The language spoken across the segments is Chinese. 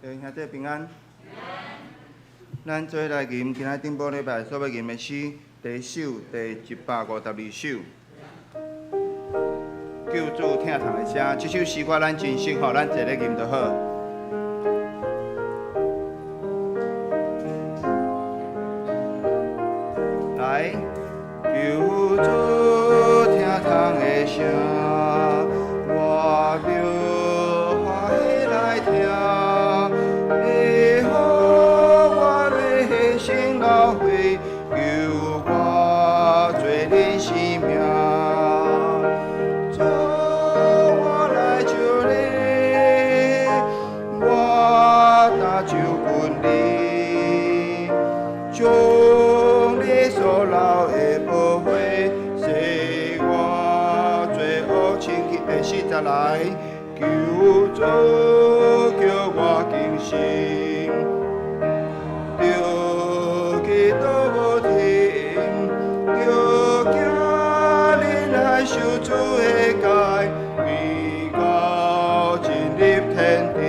兄弟平安。咱做来吟今仔顶部礼拜所要吟的诗，第一首第152首。救主听堂的声，这首诗歌咱真熟吼，咱坐咧吟就好。来，救主听堂的声，我着欢喜来听。你好，我的心老血，救我做你性命。主，我来求你，我搭救阮你，将你所留的宝血，洗我罪恶清洁的实在来，救主叫我警醒，着基督无停，着今日来受主的戒，为到进入天庭。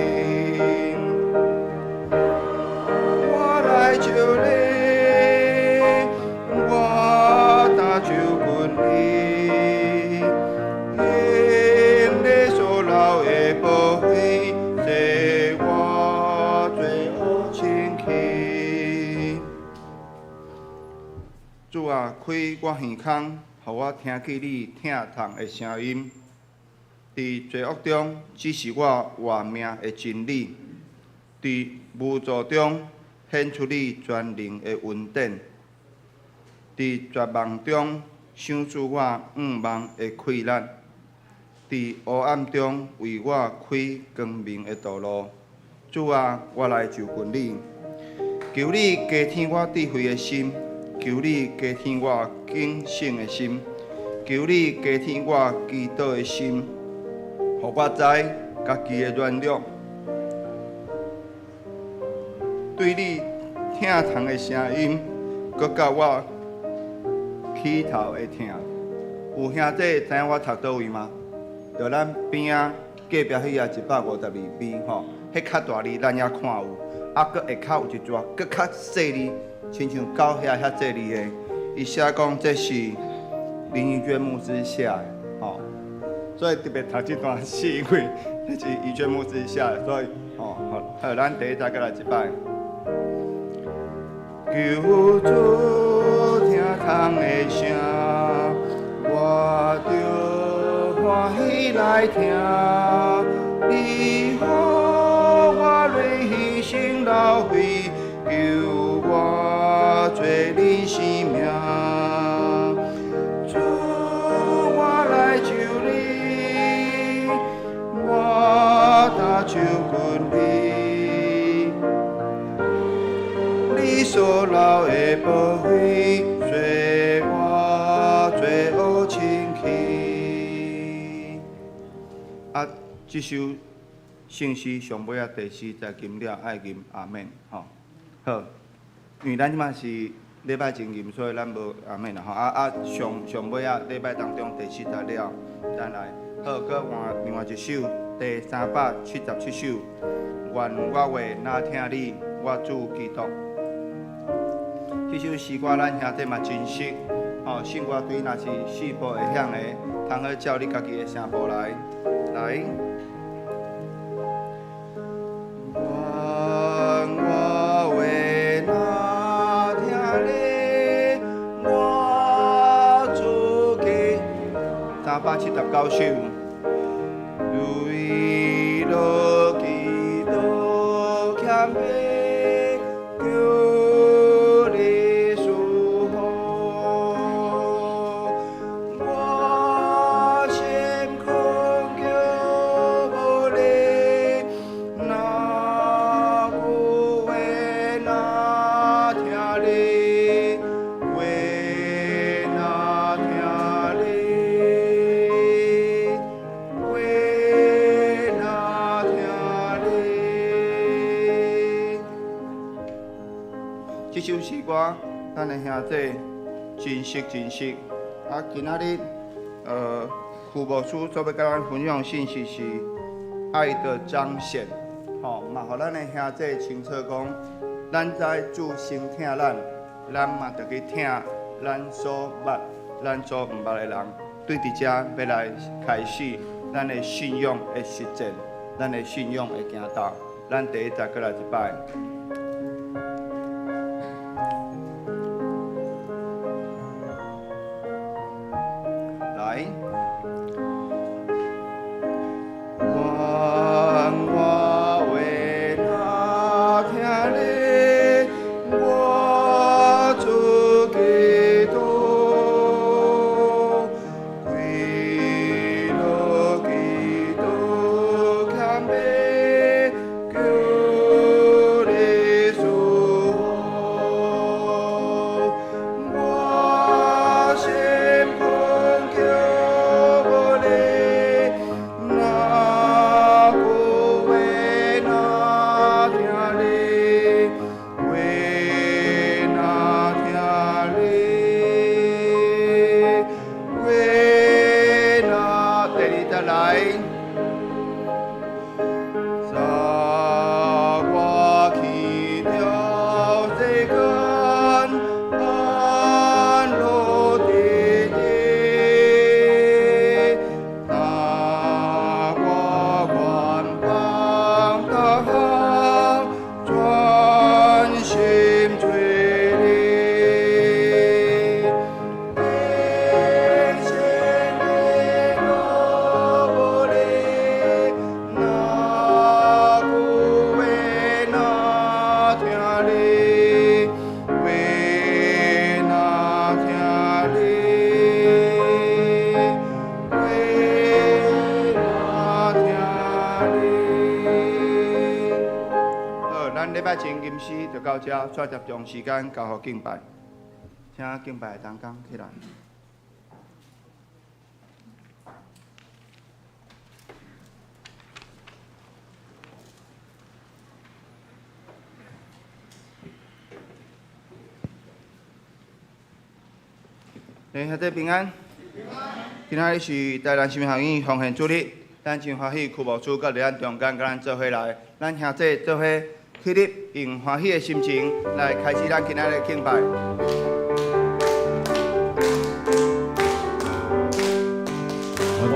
我来求你，我搭救阮你，因你所留的宝血，洗我罪恶清气。主啊，开我耳孔，互我听见你疼痛的声音。伫罪恶中指示我活命的真理，伫无助中显出你全能的恩典，伫绝望中想出我梦的溃烂，伫黑暗中为我开光明的道路。主啊，我来就近你，求你加添我智慧的心，求你加添我警醒的心，求你加添我祈祷的心，互我知家己的软弱，对你疼痛的声音，搁甲我起头会疼。有兄弟知影我读倒位吗？就咱边仔隔壁迄个152B 吼，迄较大字咱也看有，啊，搁下骹有一撮搁较细字，亲像狗遐细字的。伊写讲这是林义娟牧师写的，吼，所以特别读这段诗，因为这是义娟牧师写的，所以吼，好，咱第一再再来一摆。救主听堂的声，我着欢喜来听。你好，我泪牺牲流血，救我做你性命。主，我来求你，我搭救近你。你所留的宝血，洗我罪恶清气。啊，这首圣诗上尾啊第4在吟了，爱吟阿免吼。好，因为咱即马是礼拜前吟，所以咱无阿免啦吼。上尾啊礼拜当中第4在了，咱来好，搁换另外一首第377首，愿我话若听你，我主基督。这首诗歌咱兄弟嘛真熟，吼，信歌队若是4部会晓的，通好照你家己的声部来。愿我话若听你，我主基379首，为了基督谦卑，求你赐福。我心空求无你，若有话若听你，话若听你，话若听你。这首诗歌，咱的兄弟真熟真熟。啊，今仔日副牧师所要甲咱分享信息是爱的彰显。吼，嘛，互咱的兄弟清楚讲，咱在主先听咱，咱嘛着去听咱所捌、咱所毋捌的人。对伫遮要来开始咱的信仰的实践，咱的信仰的行道。咱第一再过来一摆。来。就到这，再接将时间交互敬拜，请敬拜的同工起来。兄弟平安。今仔日是台南新民学院奉献主日，咱真欢喜，区牧师甲伫咱中间，甲咱做伙来，咱兄弟做伙。起立，用欢喜的心情来开始咱今仔日的敬拜。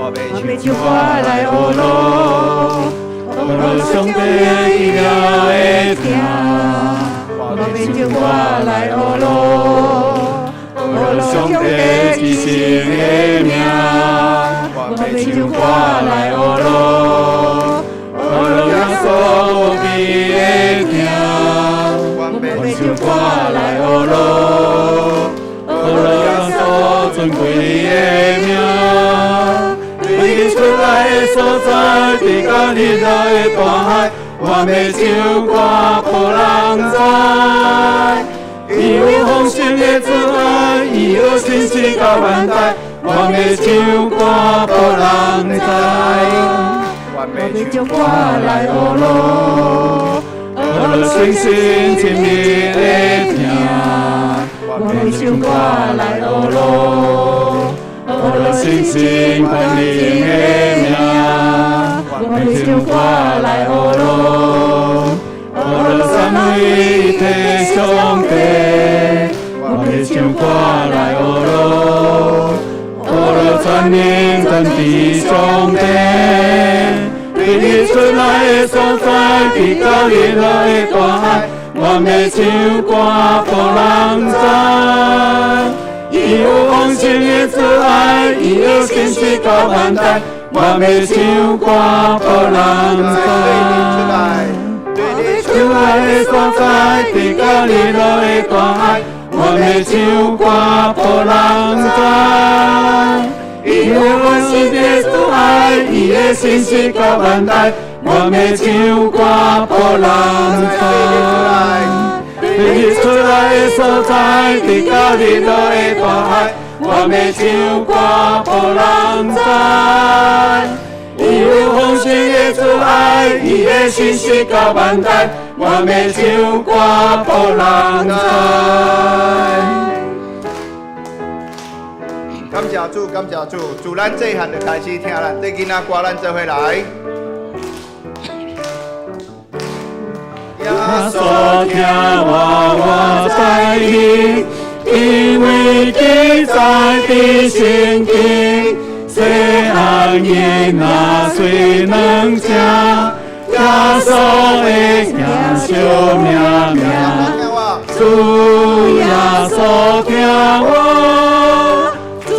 我要唱歌来学咯，学上帝以后的听。我要唱歌来学咯，学上帝至圣的名。我要唱歌来学咯，学耶稣美的听。我要唱歌来学咯，学耶稣尊贵的名。对出来的所在，伫甲日落的大海，我要唱歌，予人知。伊有丰盛的慈爱，伊有信实甲万代，我要唱歌，予人知。我要唱歌来学咯，学信心亲密的听。我要唱歌来学咯。信心万灵的名，我要唱歌来学咯，学三位一体上帝，我要唱歌来学咯，学全能真谛上帝，日出来的所在，伫甲日落的大海，我要唱歌，予人知。伊有丰盛的慈爱，伊有信实甲万代，我要唱歌，予人知。出来的所在，伫甲日落的大海，我要唱歌，予人知。伊有丰盛的慈爱，伊的信实甲万代，我要唱歌，予人知。日出来的所在，伫甲日落的大海，我要唱歌，予人知。伊有丰盛的慈爱，伊的信实甲万代，我要唱歌，予人知。感谢主，感谢主，自咱这项就开始听咱这囡仔歌，咱做伙来。所听我在听，因为记载的圣经，细汉囡仔谁能听？耶稣的名小命命，主耶稣听我，主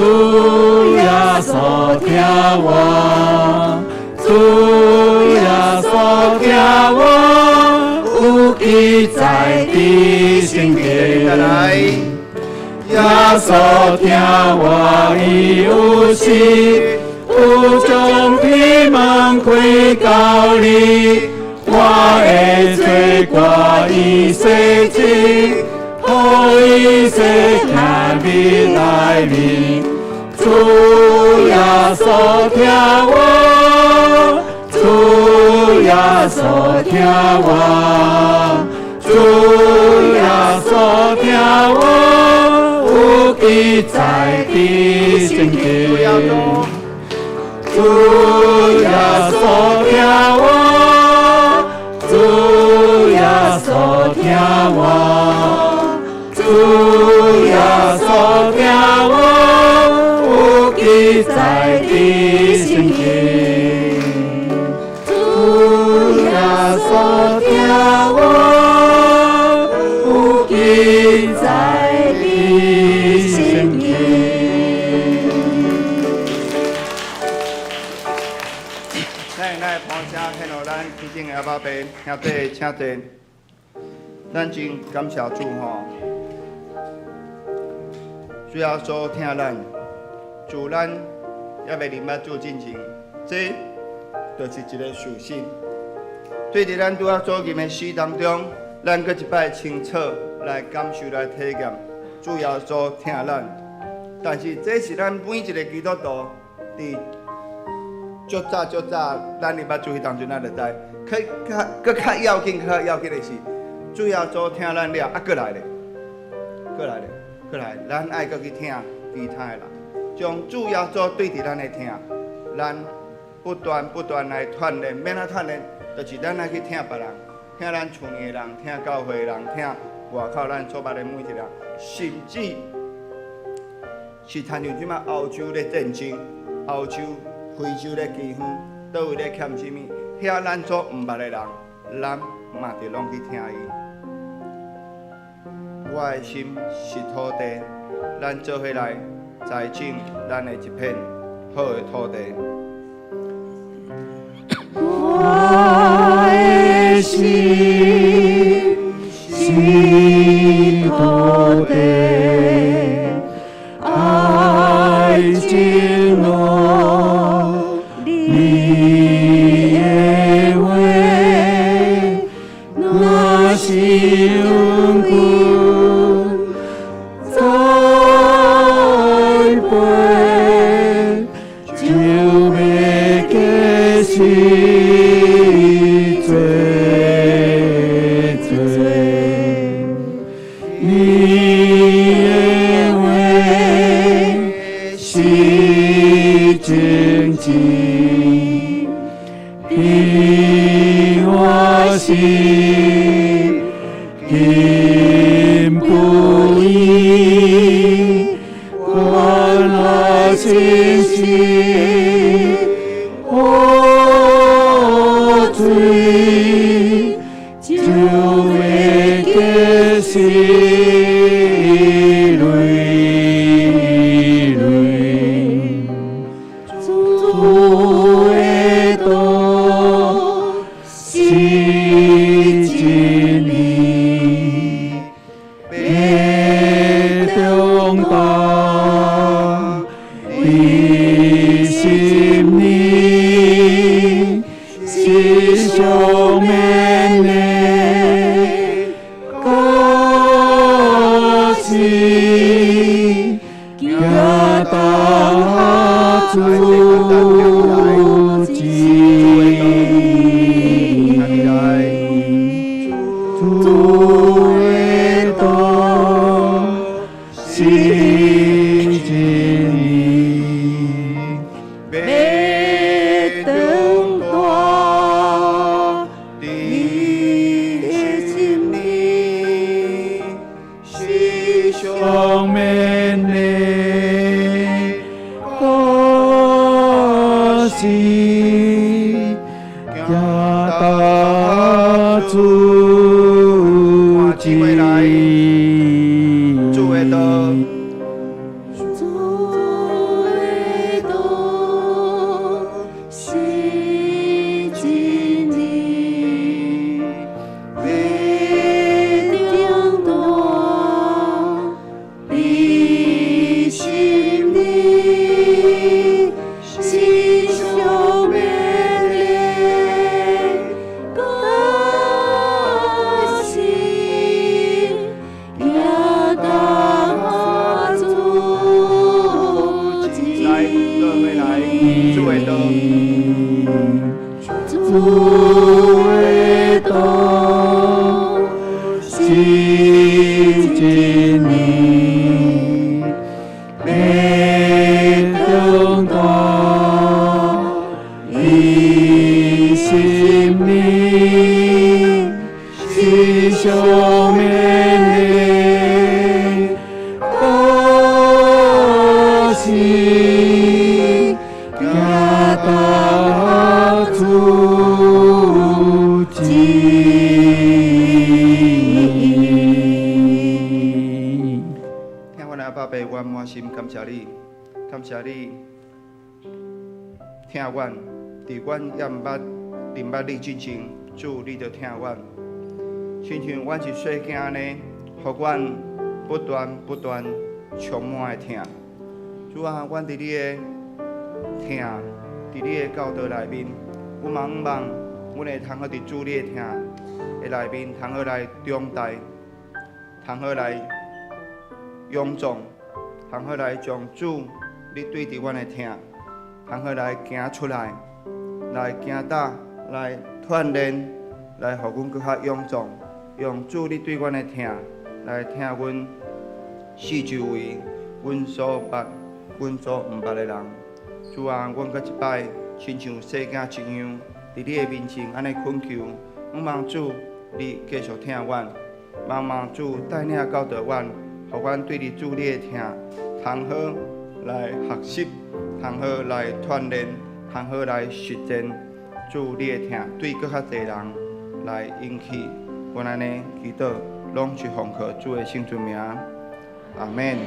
耶稣听我，主耶稣听我，有记载的圣经。耶稣听我已有事，有将天门开到你，我会做我以世子，可以世听你来临。主耶稣听我，主耶稣听我，主耶稣听我。记载的圣经，主耶稣听我，主耶稣听我，主耶稣听我，有记载的圣经，主耶稣听我，有记载。天敬的阿爸爸，兄弟请坐。咱真感谢主吼，主要所听咱，自咱也未明白主进前，这就是一个事实。对伫咱拄仔所经的诗当中，咱搁一摆清楚来感受、来体验主要所听咱。但是这是咱每一个基督徒伫足早，咱入捌主迄当中咱就知。搁较要紧的是，主要所听咱了，搁来，咱爱搁去听其他的人，将主要所对伫咱的听，咱不断来锻炼，免怎锻炼，就是咱爱去听别人，听咱厝里的人，听教会的人，听外口咱所捌的每一个人，甚至是参像即马欧洲咧战争，欧洲、非洲咧饥荒，倒位咧欠什么？遐咱所毋捌的人，咱嘛着拢去听伊。我的心是土地，咱做伙来栽种咱的一片好的土地。我的心是土地，爱情我你的话，若是永久栽培，就要结实。你我心今不移，我那心事我追，就会结实泪。主机会来主的道，主的道是真理，必定道你心里，心上美丽个性，也当主来各位来主的道，主的道是真理，必定道你心里，是上美丽个性，也当主听我的爸爸，我满心感谢你，感谢你听阮，伫阮也毋捌明捌你之前，主你就听阮，亲像阮是细囝安尼，互阮不断充满的听。主啊，阮伫你的听，伫你的教导内面，我望，阮会通好伫主你的听的内面，通好来中待，通好来仰仗，通好来将主你对伫阮的听，通好来行出来，来行打，来锻炼，来互阮搁较仰仗，用主你对阮的听，来听阮四周围，阮所捌，阮所毋捌的人。主啊，阮搁一摆，亲像细囝一样，伫你的面前安尼恳求，望主你继续听阮，望主带领教导阮，互阮对你主你的听，通好来学习，通好来锻炼，通好来实践主你的听，对搁较侪人来引起。阮安尼祈祷，拢是奉靠主的圣尊名，阿免。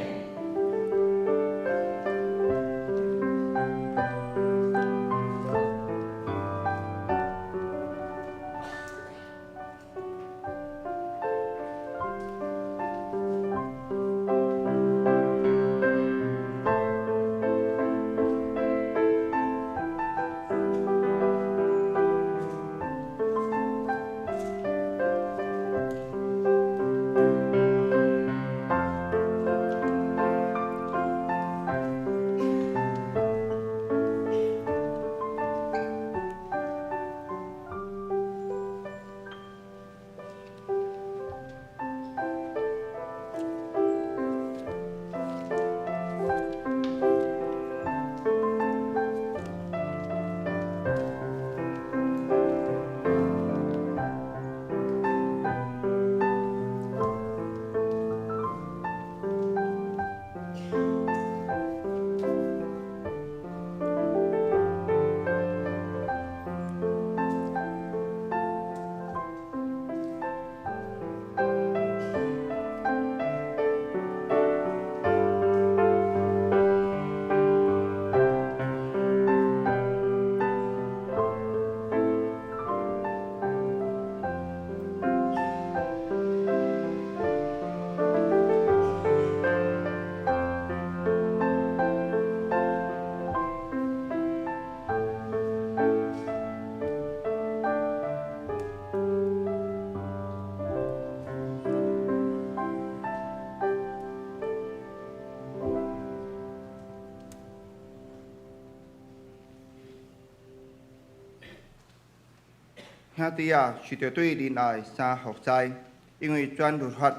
兄弟啊，是着对仁爱三服在，因为全律法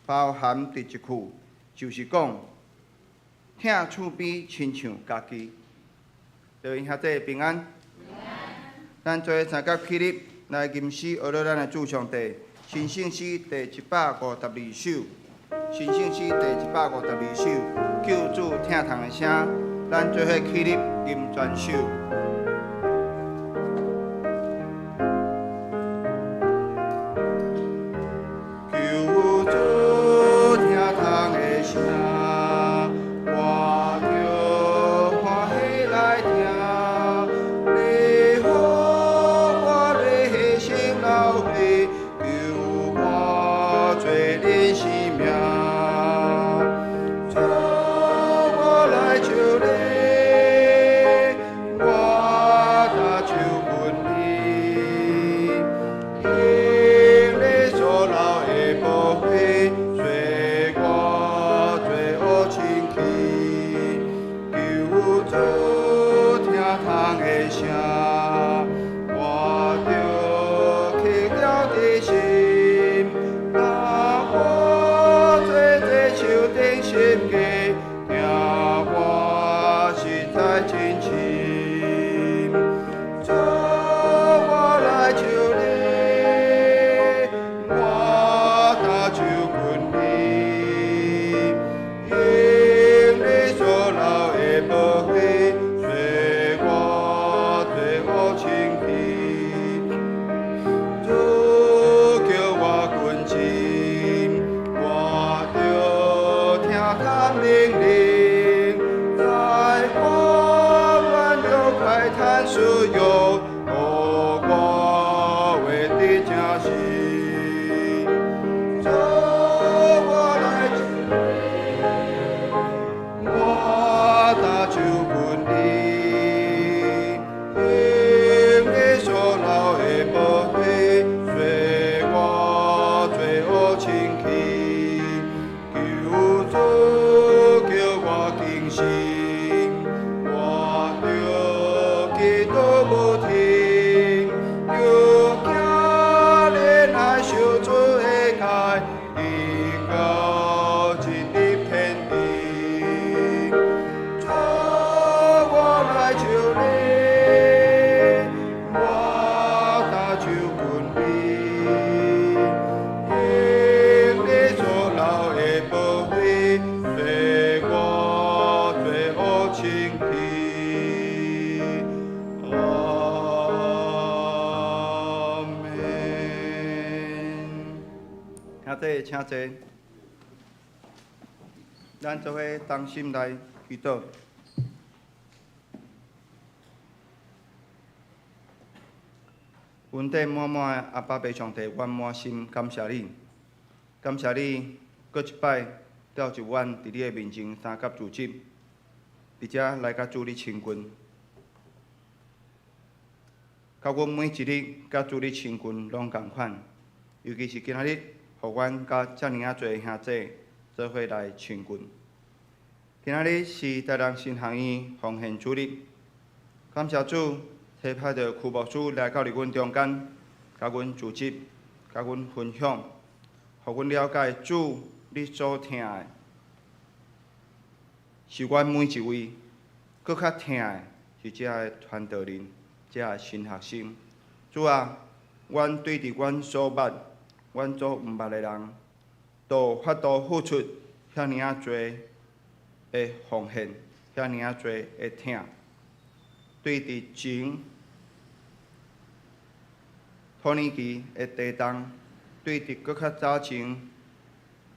包含伫一句，就是讲，听厝边亲像家己。各位兄弟平安。咱做参加起立来吟诗学了咱的主上帝，新圣诗第152首，新圣诗第152首，救主听痛的声，咱做伙起立吟全首。的心。当我做这手顶心计，听我实在真心。主，我来求你，我打手困你，因你所留的宝血，使我罪恶清净。主叫我困心，我着听他命令，在我乱流快谈使用，我为的正心。主，我来我打手困你，因你所留的宝血，使我罪恶清气。求主叫我警醒，我着祈祷不停，就惊怜爱受主的爱，已到尽的偏地。主，我来求你，我打手困你，因你所留的宝血，使我罪恶清气。阿门。兄弟，请坐。咱做伙同心来祈祷。恩典满满的阿爸爸上帝，阮满心感谢你，感谢你，搁一摆调集阮伫你的面前三甲自执，伫遮来甲主你亲近。甲阮每一日甲主你亲近拢共款，尤其是今仔日，互阮甲遮尔啊侪兄弟做伙来亲近。今仔日是台南新学院奉献主日，感谢主，差派着区牧师来到伫阮中间，甲阮组织，甲阮分享，互阮了解主你所听的，是阮每一位，搁较听的是遮个传道人，遮个新学生。主啊，阮对伫阮所捌、阮所毋捌的人，都有法度付出遐尔啊侪的奉献，遐尔啊侪的听。对伫前土耳其的地动，对伫搁较早前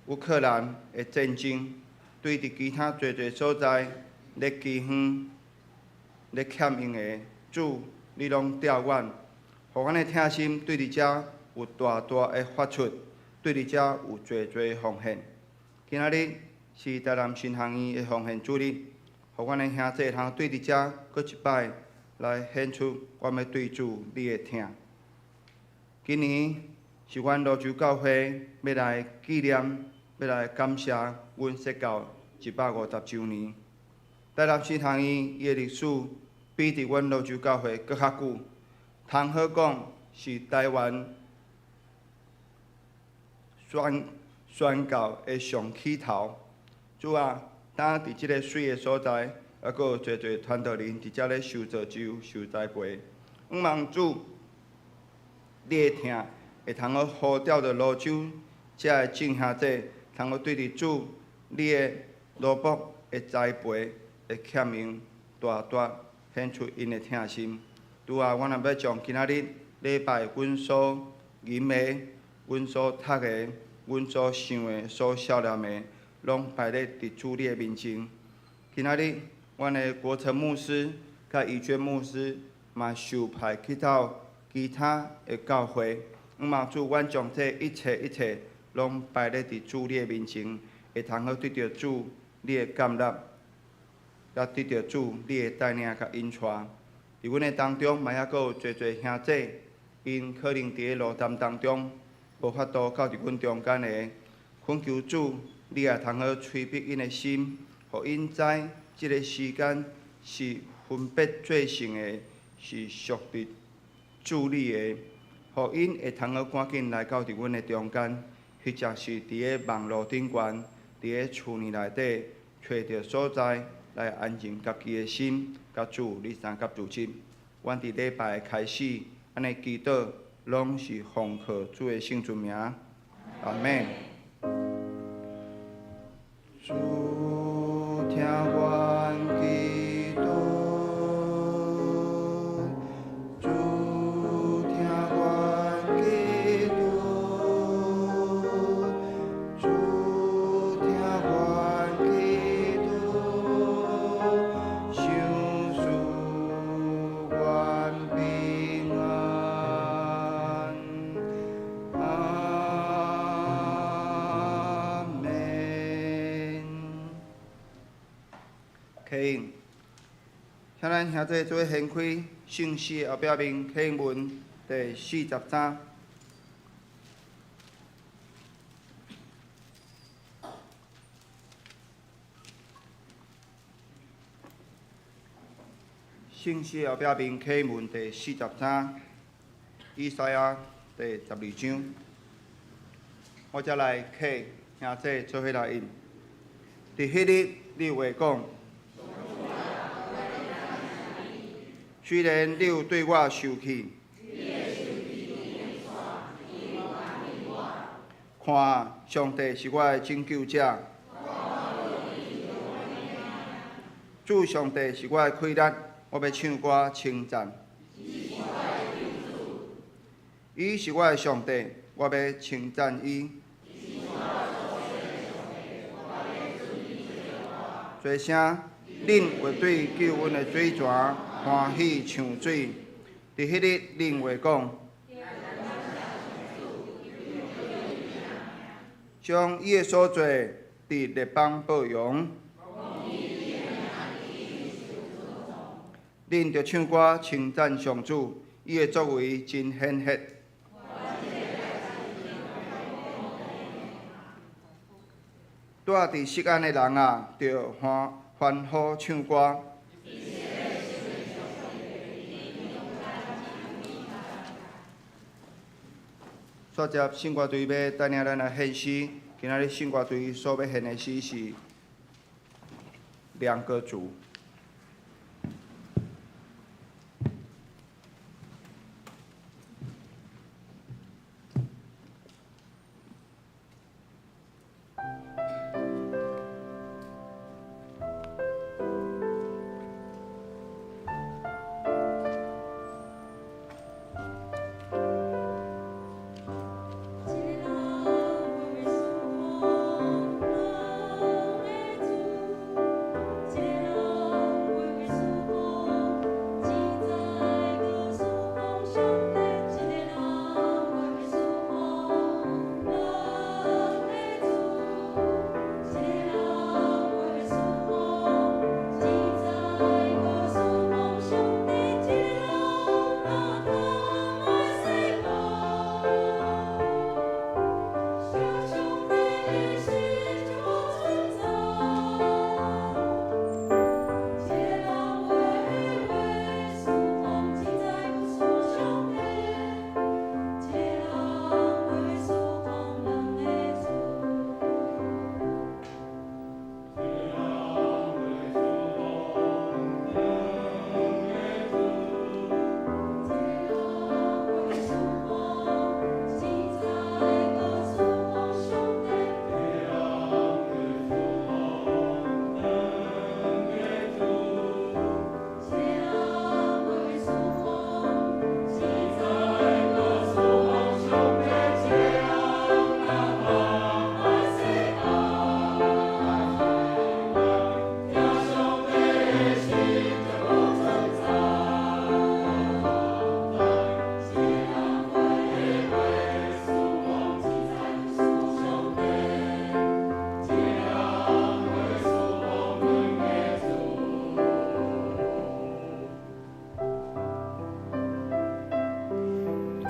乌克兰的战争，对伫其他侪侪所在咧饥荒、咧欠用的主，你拢调阮，互阮的听心对伫遮有大大的发出，对伫遮有侪侪奉献。今仔日是台南新学院的奉献主日，互阮的兄弟通对伫遮搁一摆来显出阮要对主你的听。今年是阮罗州教会要来纪念、要来感谢阮设教150周年。台南新学院伊的历史比伫阮罗州教会搁较久，通好讲是台湾宣教的上起头。主啊，当伫即个水的所在，还佫有侪侪传道人伫遮咧受造就、受栽培。望主，你的听会通好呼召着罗州遮个众兄弟，通好对伫主你的罗卜的栽培的欠用，大大显出因的听心。拄啊，阮也要将今仔日礼拜阮所吟的、阮所读的、阮所想的、所晓念的，拢摆咧伫主你的面前。今仔日，阮的国成牧师甲怡娟牧师嘛受派去到其他的教会。望主，阮将这一切拢摆咧伫主你的面前，会通好对着主你的感纳，甲对着主你的带领甲引带。伫阮的当中，嘛还佫有侪侪兄弟，因可能伫咧路途当中无法度到伫阮中间的，恳求主，你也通好催逼因的心，互因知即个时间是分别做成的，是属于主你的，互因会通好赶紧来到伫阮的中间，或者是伫个网络顶悬，伫个厝内内底找着所在来安静家己的心，甲主你三甲主亲。阮伫礼拜开始，安尼祈祷，拢是奉靠主的圣尊名，阿门。主听阮祈祷，主听阮祈祷，主听阮祈祷，想赐阮平安。阿门。启应，请咱兄弟做掀开圣诗后壁面启应文第43。圣诗后壁面启应文第43，以赛亚第12章。我才来启兄弟做伙来印。伫迄日，你话讲。虽然你有对我受气，看上帝是我的拯救者，主上帝是我的气力，我要唱歌称赞。伊是我的上帝，我要称赞伊。做声，恁会对救阮的水泉欢喜唱水。伫迄日，恁话讲，将伊的所做伫列邦报扬。恁着唱歌称赞上主，伊的作为真显赫。住伫锡安的人啊，着欢呼唱歌。煞接圣歌队要带领咱来献诗，今仔日圣歌队所要献的诗是两个主。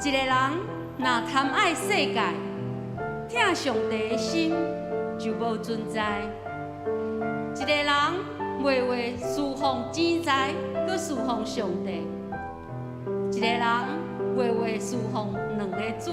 一个人若贪爱世界，疼上帝的心就无存在。一个人月侍奉钱财，搁侍奉上帝；一个人月月侍奉两个主。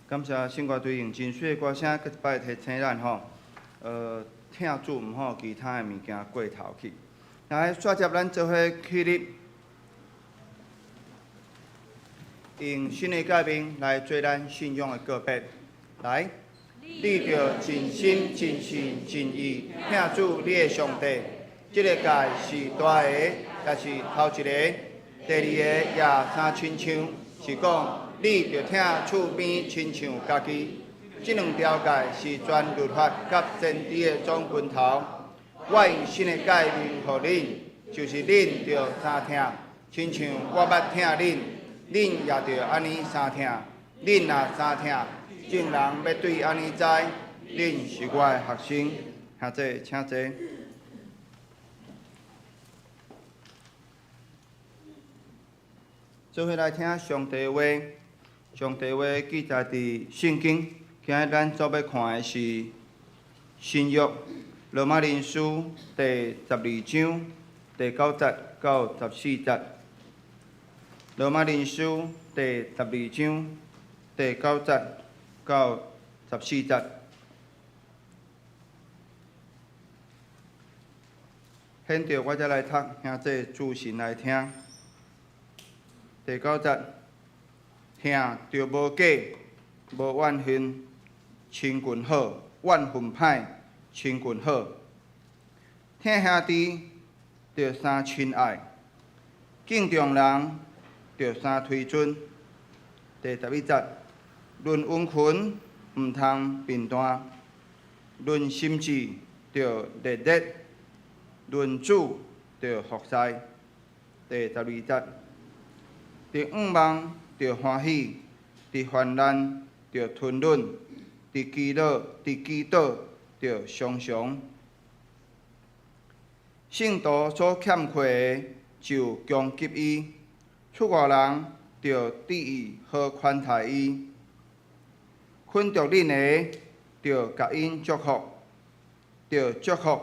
感谢圣歌队用真水的歌声，搁一摆提醒咱吼，听主毋好其他的物件过头去。来，煞接咱做伙起立，用新的改变来做咱信仰的告别。来，你着真心、真性、真意听主你的上帝。这个界是大个，也是头一个；第二个也三亲像，是讲。你着听厝边亲像家己，这两条界是全律法甲真理的总拳头。我用新的界面互恁，就是恁着三听，亲像我捌听恁，恁也着安尼三听。恁若三听，众人要对安尼知，恁是我的学生。兄弟，请坐。做伙来听上帝的话。上帝话记载伫圣经，今日咱所要看的是新约罗马人书第12章第9节到14节。罗马人书第12章第9节到14节。现着我才来读，兄弟自信来听。第9节。听着无假，无怨恨，亲近好；怨恨歹，亲近好。听兄弟着三亲爱，敬重人着三推尊。第11节，论温群毋通评断，论心志着热烈，论主着服侍。第12节，伫仰望。着欢喜，伫患难着吞忍，伫祈祷着常常。圣徒所欠缺的，就供给伊；出外人着赐予好款待伊。困着恁的，着甲因祝福，着祝福，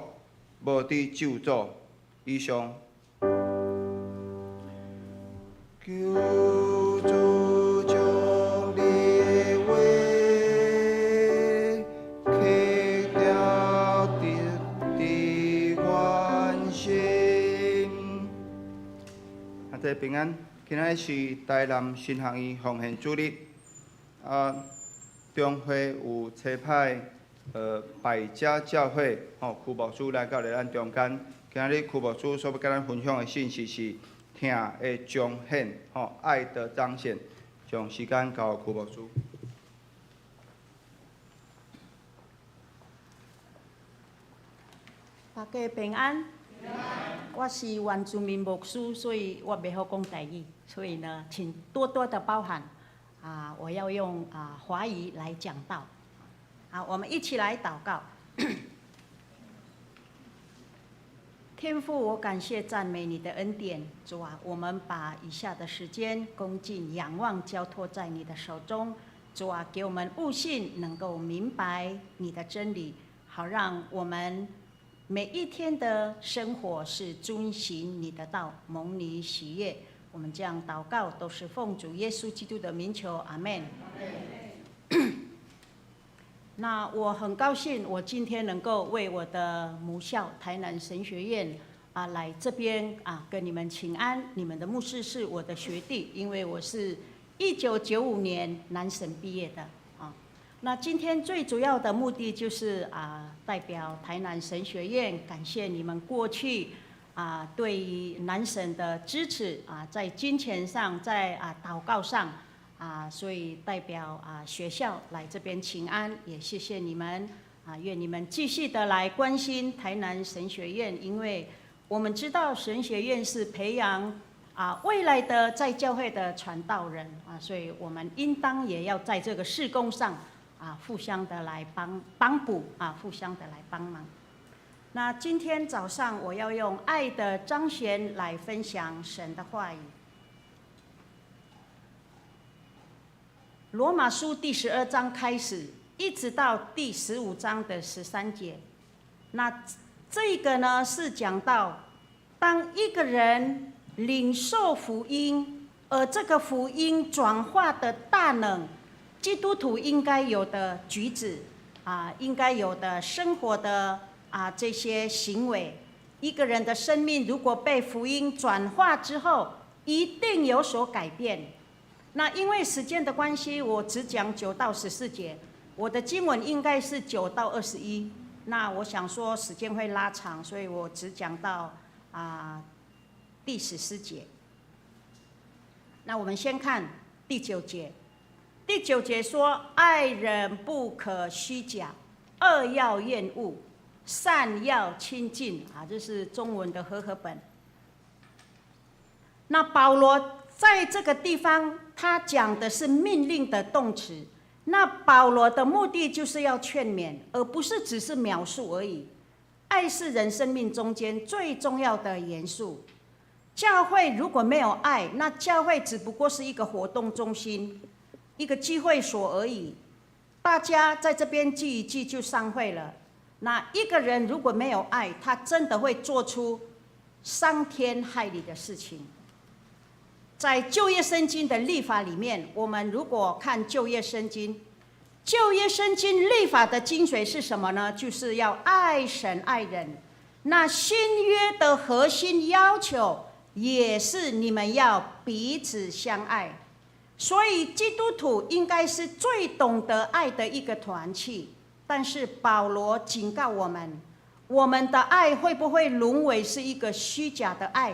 无伫咒诅。以上。平安，今仔是台南新学院奉献主日，中会有差派百家教会区牧师来到咱中间。今日区牧师所要跟咱分享的信息是听的彰显，爱的彰显。将时间交区牧师。大家平安。我是原住民牧师，所以我袂晓讲台语，所以呢，请多多的包涵。我要用华语来讲道。好，我们一起来祷告。天父，我感谢赞美你的恩典，主啊，我们把以下的时间恭敬仰望交托在你的手中，主啊，给我们悟性，能够明白你的真理，好让我们每一天的生活是遵行你的道，蒙你喜悦。我们这样祷告，都是奉主耶稣基督的名求，阿们。那我很高兴，我今天能够为我的母校台南神学院来这边跟你们请安。你们的牧师是我的学弟，因为我是1995年南神毕业的那今天最主要的目的就是代表台南神学院感谢你们过去对于南神的支持在金钱上，在祷告上所以代表学校来这边请安，也谢谢你们愿你们继续的来关心台南神学院，因为我们知道神学院是培养未来的在教会的传道人所以我们应当也要在这个事工上互相的来帮补互相的来帮忙。那今天早上我要用爱的彰显来分享神的话语。罗马书第12章开始，一直到第15章的13节。那这个呢是讲到，当一个人领受福音，而这个福音转化的大能，基督徒应该有的举止应该有的生活的这些行为，一个人的生命如果被福音转化之后，一定有所改变。那因为时间的关系，我只讲9到14节，我的经文应该是9到21。那我想说时间会拉长，所以我只讲到第14节。那我们先看第9节。第9节说：爱人不可虚假，恶要厌恶，善要亲近这是中文的和合本。那保罗在这个地方，他讲的是命令的动词。那保罗的目的就是要劝勉，而不是只是描述而已。爱是人生命中间最重要的元素。教会如果没有爱，那教会只不过是一个活动中心，一个聚会所而已。大家在这边聚一聚就散会了。那一个人如果没有爱，他真的会做出伤天害理的事情。在旧约圣经的律法里面，我们如果看旧约圣经，旧约圣经律法的精髓是什么呢？就是要爱神爱人。那新约的核心要求也是你们要彼此相爱。所以基督徒应该是最懂得爱的一个团体。但是保罗警告我们，我们的爱会不会沦为是一个虚假的爱，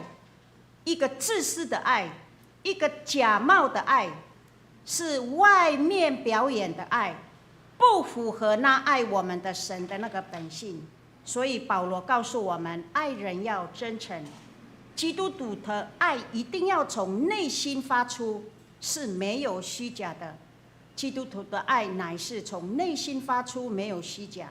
一个自私的爱，一个假冒的爱，是外面表演的爱，不符合那爱我们的神的那个本性。所以保罗告诉我们，爱人要真诚。基督徒的爱一定要从内心发出，是没有虚假的。基督徒的爱乃是从内心发出，没有虚假。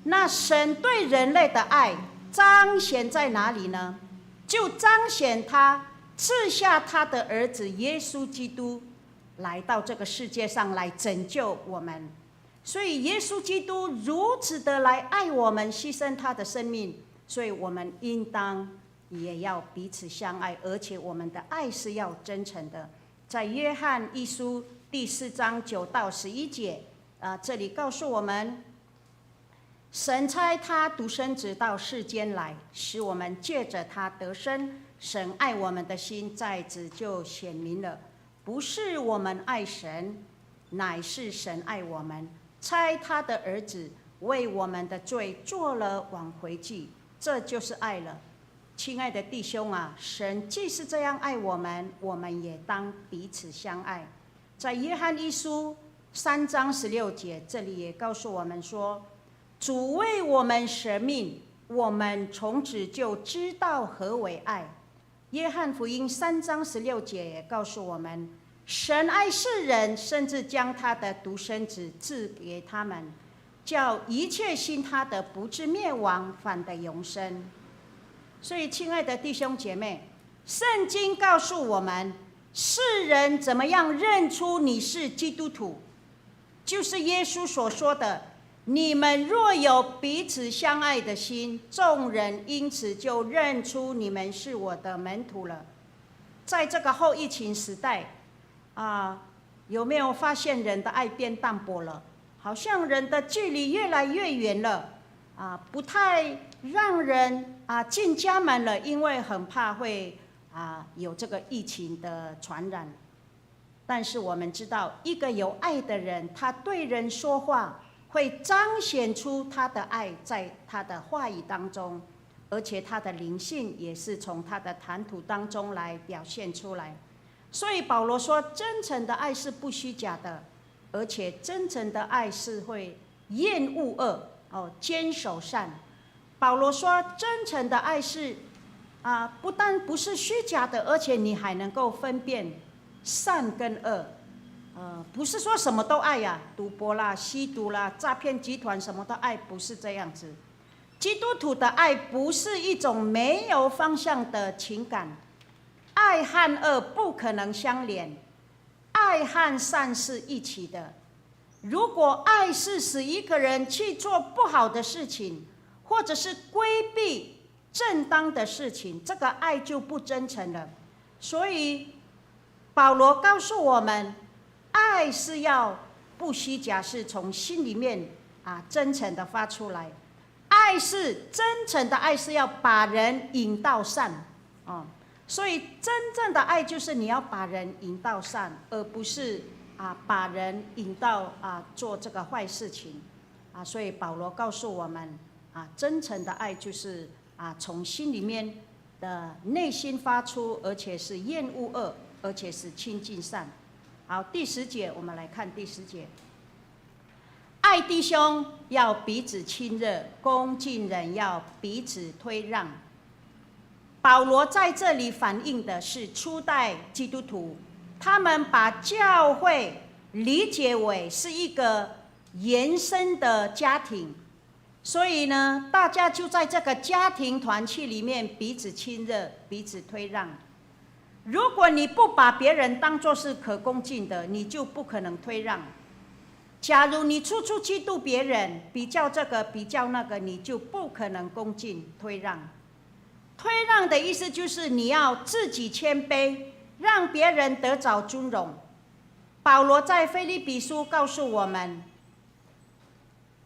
那神对人类的爱彰显在哪里呢？就彰显他赐下他的儿子耶稣基督来到这个世界上来拯救我们。所以耶稣基督如此的来爱我们，牺牲他的生命，所以我们应当也要彼此相爱，而且我们的爱是要真诚的。在约翰一书第4章9到11节这里告诉我们，神差他独生子到世间来，使我们借着他得生。神爱我们的心在此就显明了，不是我们爱神，乃是神爱我们，差他的儿子为我们的罪做了挽回祭，这就是爱了。亲爱的弟兄神既是这样爱我们，我们也当彼此相爱。在约翰一书3章16节，这里也告诉我们说，主为我们舍命，我们从此就知道何为爱。约翰福音3章16节也告诉我们，神爱世人，甚至将他的独生子赐给他们，叫一切信他的不至灭亡，反得永生。所以亲爱的弟兄姐妹，圣经告诉我们，世人怎么样认出你是基督徒，就是耶稣所说的，你们若有彼此相爱的心，众人因此就认出你们是我的门徒了。在这个后疫情时代，有没有发现人的爱变淡薄了？好像人的距离越来越远了，不太让人进家门了，因为很怕会有这个疫情的传染。但是我们知道，一个有爱的人，他对人说话会彰显出他的爱，在他的话语当中，而且他的灵性也是从他的谈吐当中来表现出来。所以保罗说，真诚的爱是不虚假的，而且真诚的爱是会厌恶恶，坚守善。保罗说，真诚的爱是不但不是虚假的，而且你还能够分辨善跟恶。不是说什么都爱呀，赌博啦、吸毒啦、诈骗集团什么都爱，不是这样子。基督徒的爱不是一种没有方向的情感，爱和恶不可能相连，爱和善是一起的。如果爱是使一个人去做不好的事情，或者是规避正当的事情，这个爱就不真诚了。所以保罗告诉我们，爱是要不虚假，是从心里面真诚的发出来。爱是真诚的爱，是要把人引到善。所以真正的爱就是你要把人引到善，而不是把人引到做这个坏事情。所以保罗告诉我们，真诚的爱就是从心里面的内心发出，而且是厌恶恶，而且是亲近善。好，第10节，我们来看第10节。爱弟兄要彼此亲热，恭敬人要彼此推让。保罗在这里反映的是初代基督徒，他们把教会理解为是一个延伸的家庭，所以呢，大家就在这个家庭团契里面彼此亲热，彼此推让。如果你不把别人当作是可恭敬的，你就不可能推让。假如你处处嫉妒别人，比较这个比较那个，你就不可能恭敬推让。推让的意思就是你要自己谦卑，让别人得着尊荣。保罗在腓立比书告诉我们，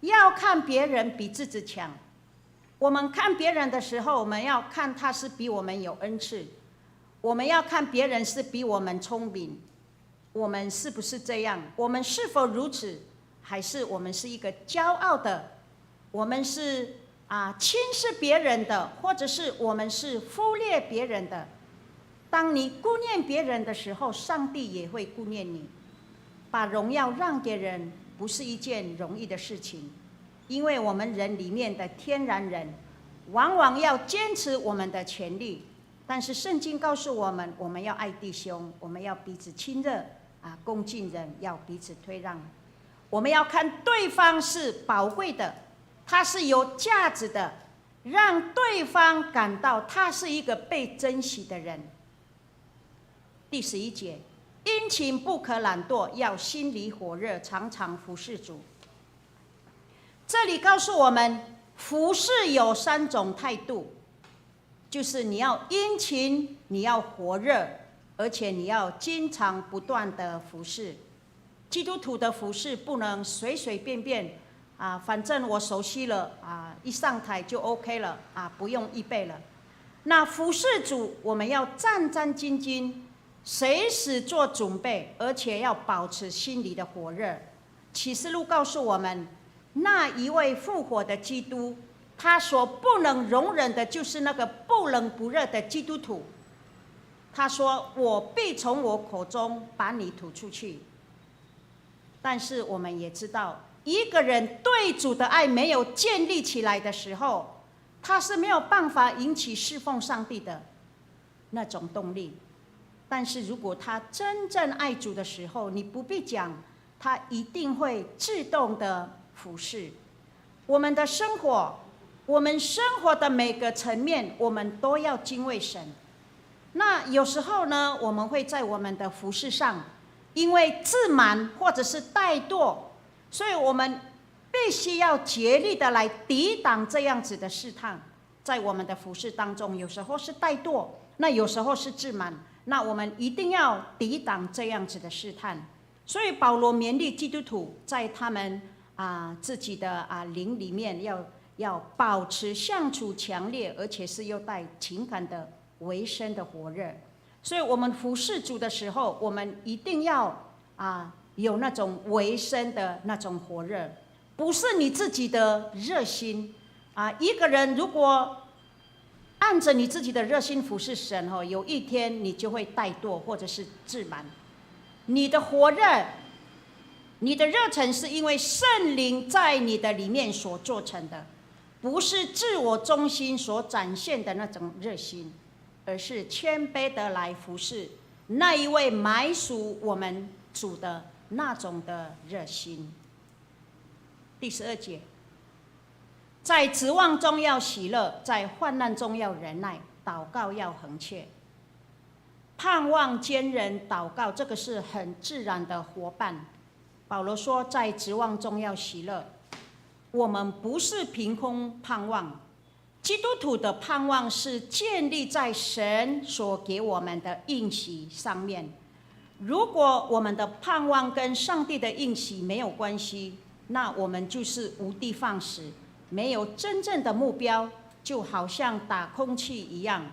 要看别人比自己强。我们看别人的时候，我们要看他是比我们有恩赐，我们要看别人是比我们聪明。我们是不是这样？我们是否如此？还是我们是一个骄傲的？我们是轻视别人的，或者是我们是忽略别人的？当你顾念别人的时候，上帝也会顾念你。把荣耀让给人，不是一件容易的事情，因为我们人里面的天然人，往往要坚持我们的权利。但是圣经告诉我们，我们要爱弟兄，我们要彼此亲热，恭敬人，要彼此推让。我们要看对方是宝贵的，他是有价值的，让对方感到他是一个被珍惜的人。第11节，殷勤不可懒惰，要心里火热，常常服侍主。这里告诉我们，服侍有3种态度，就是你要殷勤，你要火热，而且你要经常不断的服侍。基督徒的服侍不能随随便便反正我熟悉了一上台就 OK 了不用预备了。那服侍主，我们要战战兢兢，随时做准备，而且要保持心里的火热。启示录告诉我们，那一位复活的基督，他所不能容忍的就是那个不冷不热的基督徒。他说，我必从我口中把你吐出去。但是我们也知道，一个人对主的爱没有建立起来的时候，他是没有办法引起侍奉上帝的那种动力。但是如果他真正爱主的时候，你不必讲，他一定会自动的服侍。我们的生活，我们生活的每个层面，我们都要敬畏神。那有时候呢，我们会在我们的服侍上，因为自满或者是怠惰，所以我们必须要竭力的来抵挡这样子的试探。在我们的服事当中，有时候是怠惰，那有时候是自满，那我们一定要抵挡这样子的试探。所以保罗勉励基督徒，在他们自己的灵里面要保持相处强烈，而且是又带情感的维生的火热。所以我们服事主的时候，我们一定要有那种维生的那种火热，不是你自己的热心一个人如果按着你自己的热心服事神有一天你就会怠惰或者是自满。你的火热，你的热忱是因为圣灵在你的里面所做成的，不是自我中心所展现的那种热心，而是谦卑的来服侍那一位买属我们主的那种的热心。第12节，在指望中要喜乐，在患难中要忍耐，祷告要恒切。盼望坚忍祷告，这个是很自然的伙伴。保罗说，在指望中要喜乐。我们不是凭空盼望，基督徒的盼望是建立在神所给我们的应许上面。如果我们的盼望跟上帝的应许没有关系，那我们就是无的放矢，没有真正的目标，就好像打空气一样。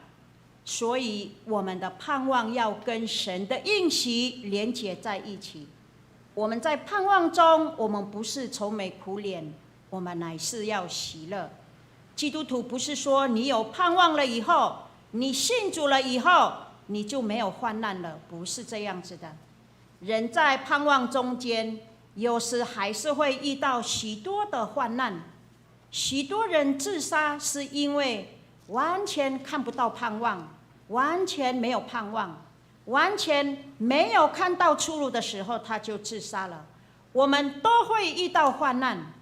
所以我们的盼望要跟神的应许连结在一起。我们在盼望中，我们不是愁眉苦脸，我们乃是要喜乐。基督徒不是说你有盼望了以后，你信主了以后，你就没有患难了，不是这样子的。人在盼望中间，有时还是会遇到许多的患难。许多人自杀是因为完全看不到盼望，完全没有盼望，完全没有看到出路的时候，他就自杀了。我们都会遇到患难，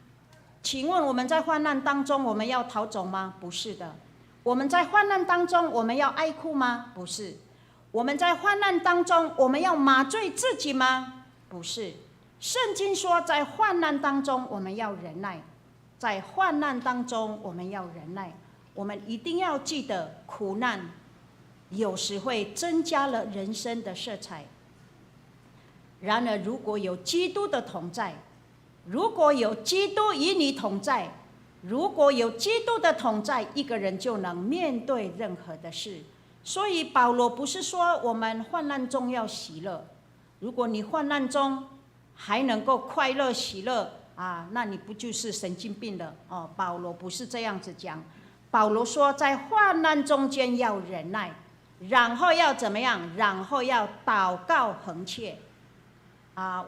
请问我们在患难当中，我们要逃走吗？不是的。我们在患难当中，我们要哀哭吗？不是。我们在患难当中，我们要麻醉自己吗？不是。圣经说，在患难当中，我们要忍耐。在患难当中，我们要忍耐。我们一定要记得，苦难有时会增加了人生的色彩。然而，如果有基督的同在，如果有基督与你同在，如果有基督的同在，一个人就能面对任何的事。所以保罗不是说我们患难中要喜乐。如果你患难中还能够快乐喜乐那你不就是神经病了？保罗不是这样子讲。保罗说，在患难中间要忍耐，然后要怎么样？然后要祷告恒切。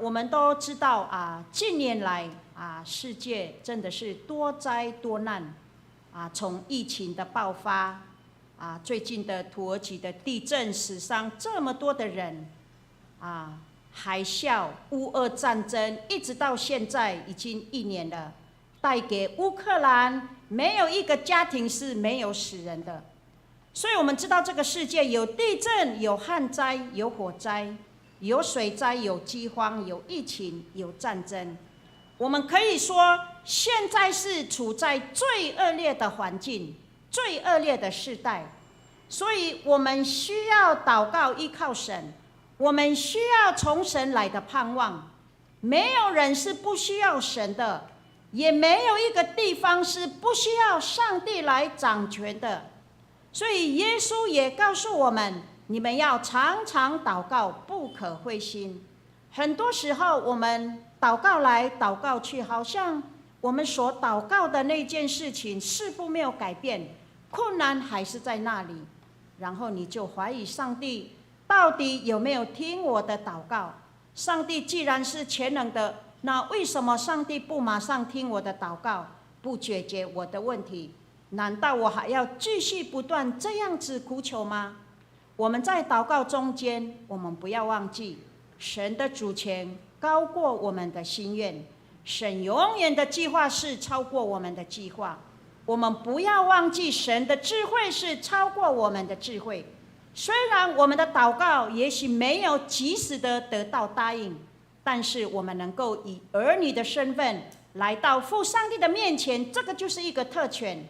我们都知道近年来世界真的是多灾多难从疫情的爆发最近的土耳其的地震死伤这么多的人海啸、乌俄战争，一直到现在已经1年了，带给乌克兰没有一个家庭是没有死人的。所以我们知道这个世界有地震、有旱灾、有火灾、有水灾、有饥荒、有疫情、有战争。我们可以说，现在是处在最恶劣的环境、最恶劣的世代。所以我们需要祷告，依靠神。我们需要从神来的盼望。没有人是不需要神的，也没有一个地方是不需要上帝来掌权的。所以耶稣也告诉我们，你们要常常祷告，不可灰心。很多时候我们祷告来祷告去，好像我们所祷告的那件事情似乎没有改变，困难还是在那里。然后你就怀疑上帝到底有没有听我的祷告？上帝既然是全能的，那为什么上帝不马上听我的祷告，不解决我的问题？难道我还要继续不断这样子苦求吗？我们在祷告中间，我们不要忘记，神的主权高过我们的心愿，神永远的计划是超过我们的计划。我们不要忘记，神的智慧是超过我们的智慧。虽然我们的祷告也许没有及时的得到答应，但是我们能够以儿女的身份来到父上帝的面前，这个就是一个特权。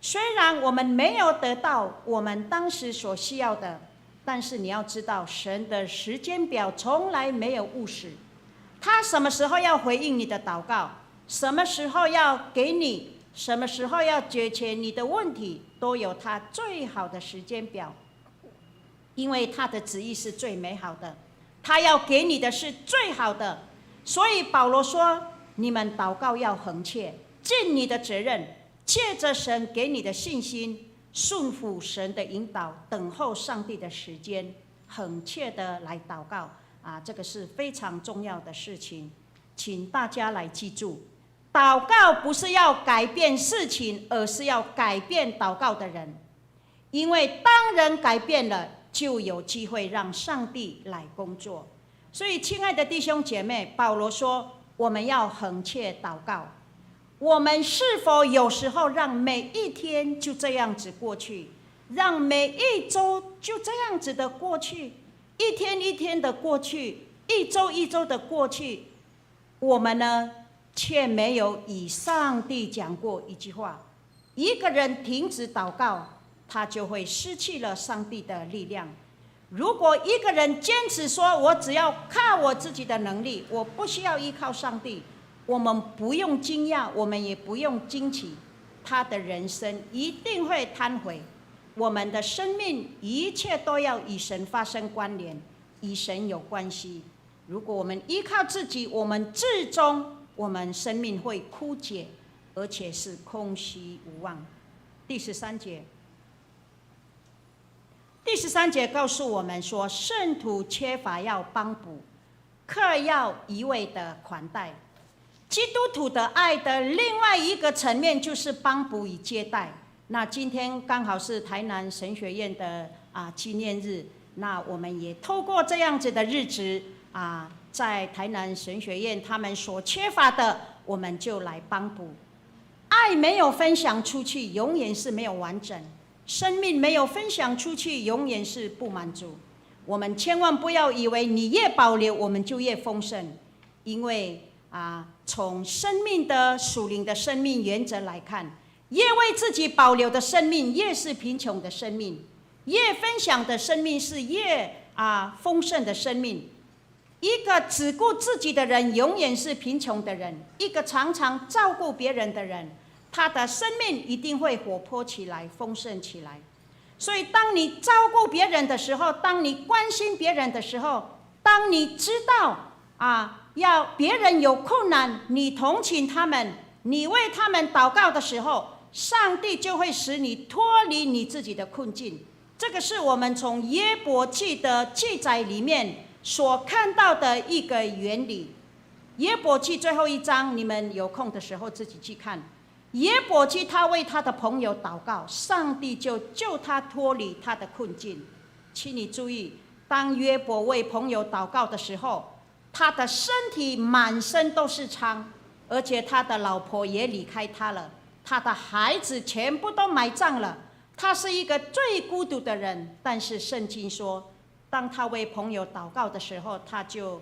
虽然我们没有得到我们当时所需要的，但是你要知道，神的时间表从来没有误时。他什么时候要回应你的祷告，什么时候要给你，什么时候要解决你的问题，都有他最好的时间表。因为他的旨意是最美好的，他要给你的是最好的。所以保罗说，你们祷告要恒切，尽你的责任，借着神给你的信心，顺服神的引导，等候上帝的时间，恒切的来祷告这个是非常重要的事情，请大家来记住，祷告不是要改变事情，而是要改变祷告的人。因为当人改变了，就有机会让上帝来工作。所以亲爱的弟兄姐妹，保罗说我们要恒切祷告。我们是否有时候让每一天就这样子过去，让每一周就这样子的过去，一天一天的过去，一周一周的过去，我们呢却没有与上帝讲过一句话。一个人停止祷告，他就会失去了上帝的力量。如果一个人坚持说我只要靠我自己的能力，我不需要依靠上帝，我们不用惊讶，我们也不用惊奇，他的人生一定会瘫毁。我们的生命一切都要与神发生关联，与神有关系。如果我们依靠自己，我们最终我们生命会枯竭，而且是空虚无望。第13节，第13节告诉我们说，圣徒缺乏要帮补，客要一味的款待。基督徒的爱的另外一个层面就是帮补与接待。那今天刚好是台南神学院的纪念日，那我们也透过这样子的日子在台南神学院他们所缺乏的，我们就来帮补。爱没有分享出去，永远是没有完整。生命没有分享出去，永远是不满足。我们千万不要以为你越保留，我们就越丰盛。因为从生命的属灵的生命原则来看，越为自己保留的生命，越是贫穷的生命；越分享的生命，是越丰盛的生命。一个只顾自己的人，永远是贫穷的人；一个常常照顾别人的人，他的生命一定会活泼起来，丰盛起来。所以当你照顾别人的时候，当你关心别人的时候，当你知道要别人有困难，你同情他们，你为他们祷告的时候，上帝就会使你脱离你自己的困境。这个是我们从约伯记的记载里面所看到的一个原理。约伯记最后一章，你们有空的时候自己去看。约伯记他为他的朋友祷告，上帝就救他脱离他的困境。请你注意，当约伯为朋友祷告的时候，他的身体满身都是疮，而且他的老婆也离开他了，他的孩子全部都埋葬了，他是一个最孤独的人。但是圣经说，当他为朋友祷告的时候，他就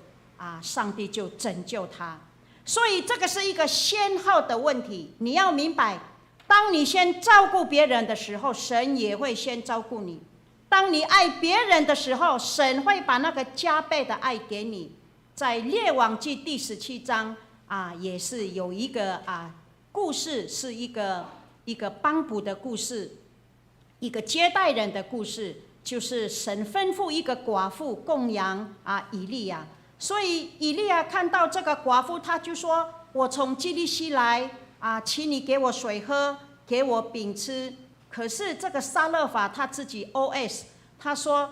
上帝就拯救他。所以这个是一个先后的问题，你要明白，当你先照顾别人的时候，神也会先照顾你；当你爱别人的时候，神会把那个加倍的爱给你。在列王记第17章也是有一个故事，是一个帮补的故事，一个接待人的故事，就是神吩咐一个寡妇供养以利亚。所以以利亚看到这个寡妇，他就说，我从基利西来请你给我水喝，给我饼吃。可是这个撒勒法他自己 OS， 他说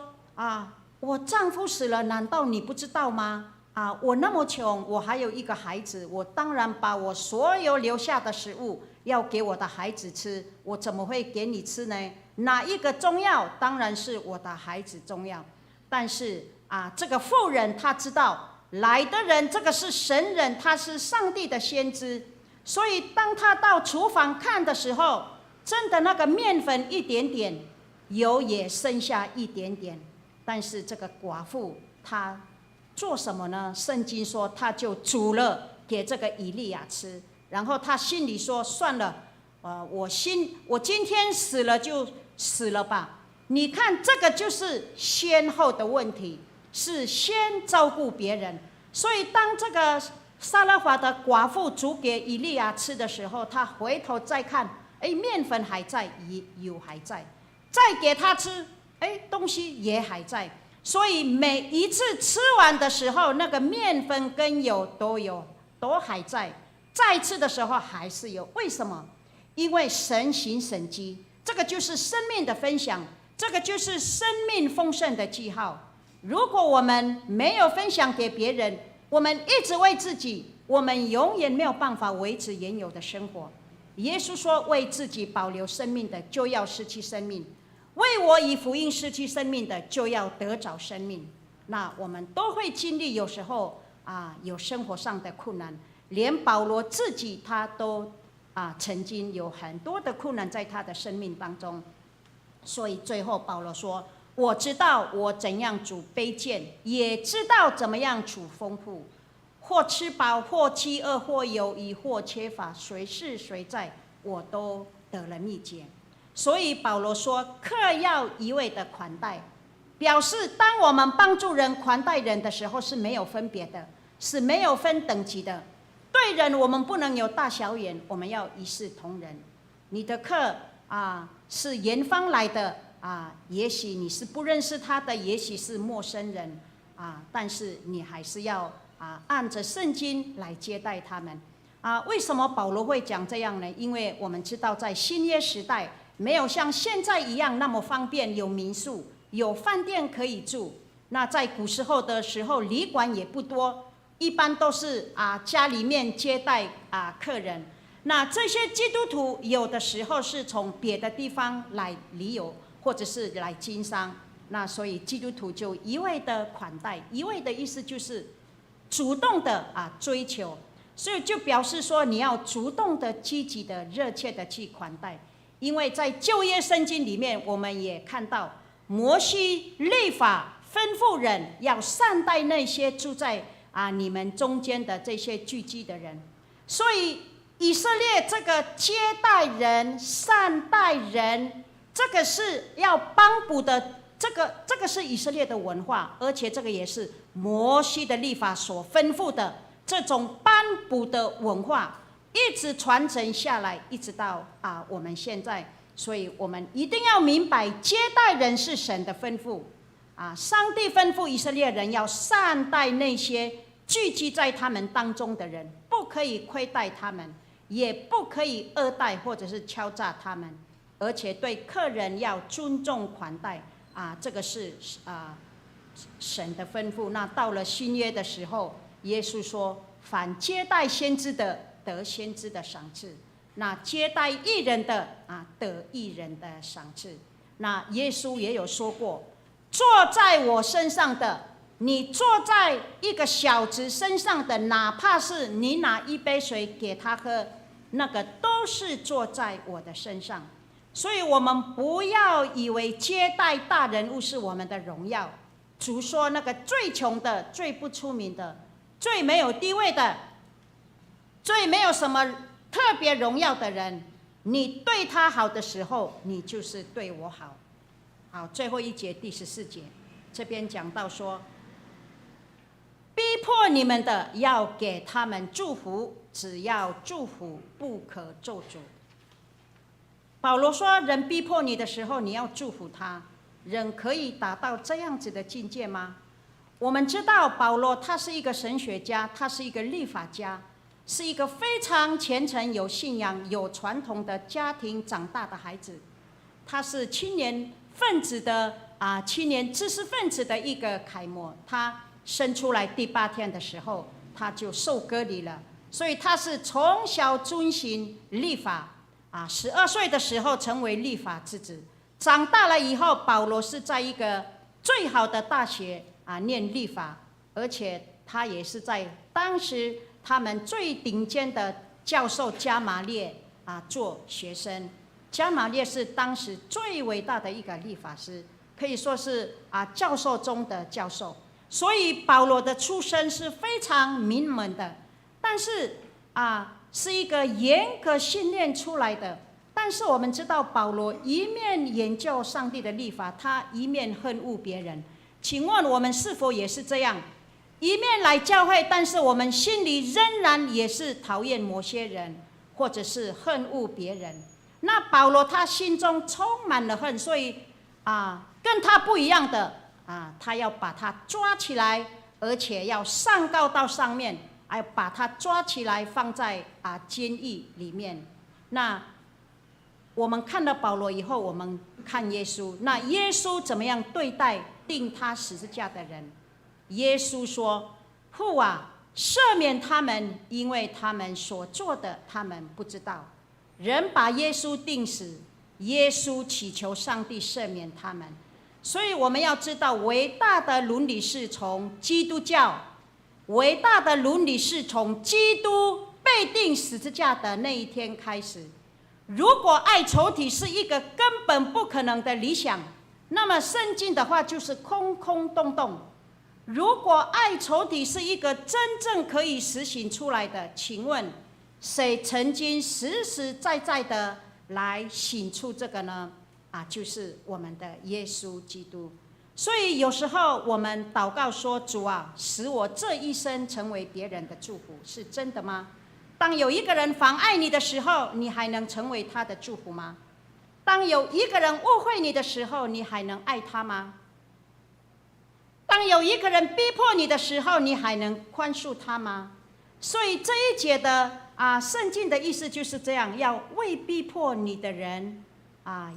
我丈夫死了，难道你不知道吗？我那么穷，我还有一个孩子，我当然把我所有留下的食物要给我的孩子吃，我怎么会给你吃呢？哪一个重要？当然是我的孩子重要。但是这个妇人她知道来的人这个是神人，他是上帝的先知，所以当他到厨房看的时候，真的那个面粉一点点，油也剩下一点点。但是这个寡妇她做什么呢？圣经说她就煮了给这个以利亚吃。然后他心里说：算了，我今天死了就死了吧。你看，这个就是先后的问题，是先照顾别人。所以当这个撒勒法的寡妇煮给以利亚吃的时候，他回头再看，面粉还在，油还在，再给他吃，东西也还在。所以每一次吃完的时候，那个面粉跟油都还在，再吃的时候还是有。为什么？因为神行神迹，这个就是生命的分享，这个就是生命丰盛的记号。如果我们没有分享给别人，我们一直为自己，我们永远没有办法维持原有的生活。耶稣说：为自己保留生命的，就要失去生命；为我以福音失去生命的，就要得着生命。那我们都会经历，有时候有生活上的困难，连保罗自己他都曾经有很多的困难在他的生命当中。所以最后保罗说：我知道我怎样处卑贱，也知道怎么样处丰富，或吃饱，或饥饿，或有余，或缺乏，随是随在，我都得了秘诀。所以保罗说：客要一味的款待，表示当我们帮助人、款待人的时候是没有分别的，是没有分等级的。对人我们不能有大小眼，我们要一视同仁。你的客是远方来的也许你是不认识他的，也许是陌生人但是你还是要按着圣经来接待他们为什么保罗会讲这样呢？因为我们知道在新约时代没有像现在一样那么方便，有民宿，有饭店可以住。那在古时候的时候，旅馆也不多，一般都是家里面接待客人。那这些基督徒有的时候是从别的地方来旅游，或者是来经商，那所以基督徒就一味的款待，一味的意思就是主动的追求，所以就表示说你要主动的、积极的、热切的去款待。因为在旧约圣经里面，我们也看到摩西律法吩咐人要善待那些住在你们中间的这些聚集的人，所以以色列这个接待人、善待人，这个是要帮补的，这个是以色列的文化，而且这个也是摩西的律法所吩咐的这种帮补的文化，一直传承下来，一直到我们现在。所以我们一定要明白，接待人是神的吩咐上帝吩咐以色列人要善待那些聚集在他们当中的人，不可以亏待他们，也不可以恶待或者是敲诈他们，而且对客人要尊重款待这个是神的吩咐。那到了新约的时候，耶稣说：凡接待先知的，得先知的赏赐；那接待义人的得义人的赏赐。那耶稣也有说过：坐在我身上的，你坐在一个小子身上的，哪怕是你拿一杯水给他喝，那个都是坐在我的身上。所以我们不要以为接待大人物是我们的荣耀。主说，那个最穷的、最不出名的、最没有地位的、最没有什么特别荣耀的人，你对他好的时候，你就是对我好。好，最后一节第14节，这边讲到说：逼迫你们的要给他们祝福，只要祝福，不可咒诅。保罗说，人逼迫你的时候，你要祝福他。人可以达到这样子的境界吗？我们知道保罗他是一个神学家，他是一个律法家，是一个非常虔诚、有信仰、有传统的家庭长大的孩子。他是青年分子的青年知识分子的一个楷模。他生出来第8天的时候，他就受割礼了，所以他是从小遵行律法12岁的时候成为律法之子。长大了以后，保罗是在一个最好的大学念律法，而且他也是在当时他们最顶尖的教授加马列做学生。加马列是当时最伟大的一个律法师，可以说是教授中的教授。所以保罗的出身是非常名门的。但是是一个严格训练出来的。但是我们知道，保罗一面研究上帝的律法，他一面恨恶别人。请问我们是否也是这样？一面来教会，但是我们心里仍然也是讨厌某些人，或者是恨恶别人。那保罗他心中充满了恨，所以跟他不一样的他要把他抓起来，而且要上告到上面，还要把他抓起来放在监狱里面。那我们看到保罗以后，我们看耶稣，那耶稣怎么样对待钉他十字架的人？耶稣说：“父啊，赦免他们，因为他们所做的，他们不知道。”人把耶稣钉死，耶稣祈求上帝赦免他们。所以我们要知道，伟大的伦理是从基督教，伟大的伦理是从基督被钉十字架的那一天开始。如果爱仇敌是一个根本不可能的理想，那么圣经的话就是空空洞洞。如果爱仇敌是一个真正可以实行出来的，请问谁曾经实实在在的来行出这个呢？就是我们的耶稣基督。所以有时候我们祷告说：“主啊，使我这一生成为别人的祝福。”是真的吗？当有一个人妨碍你的时候，你还能成为他的祝福吗？当有一个人误会你的时候，你还能爱他吗？当有一个人逼迫你的时候，你还能宽恕他吗？所以这一节的圣经的意思就是这样，要为逼迫你的人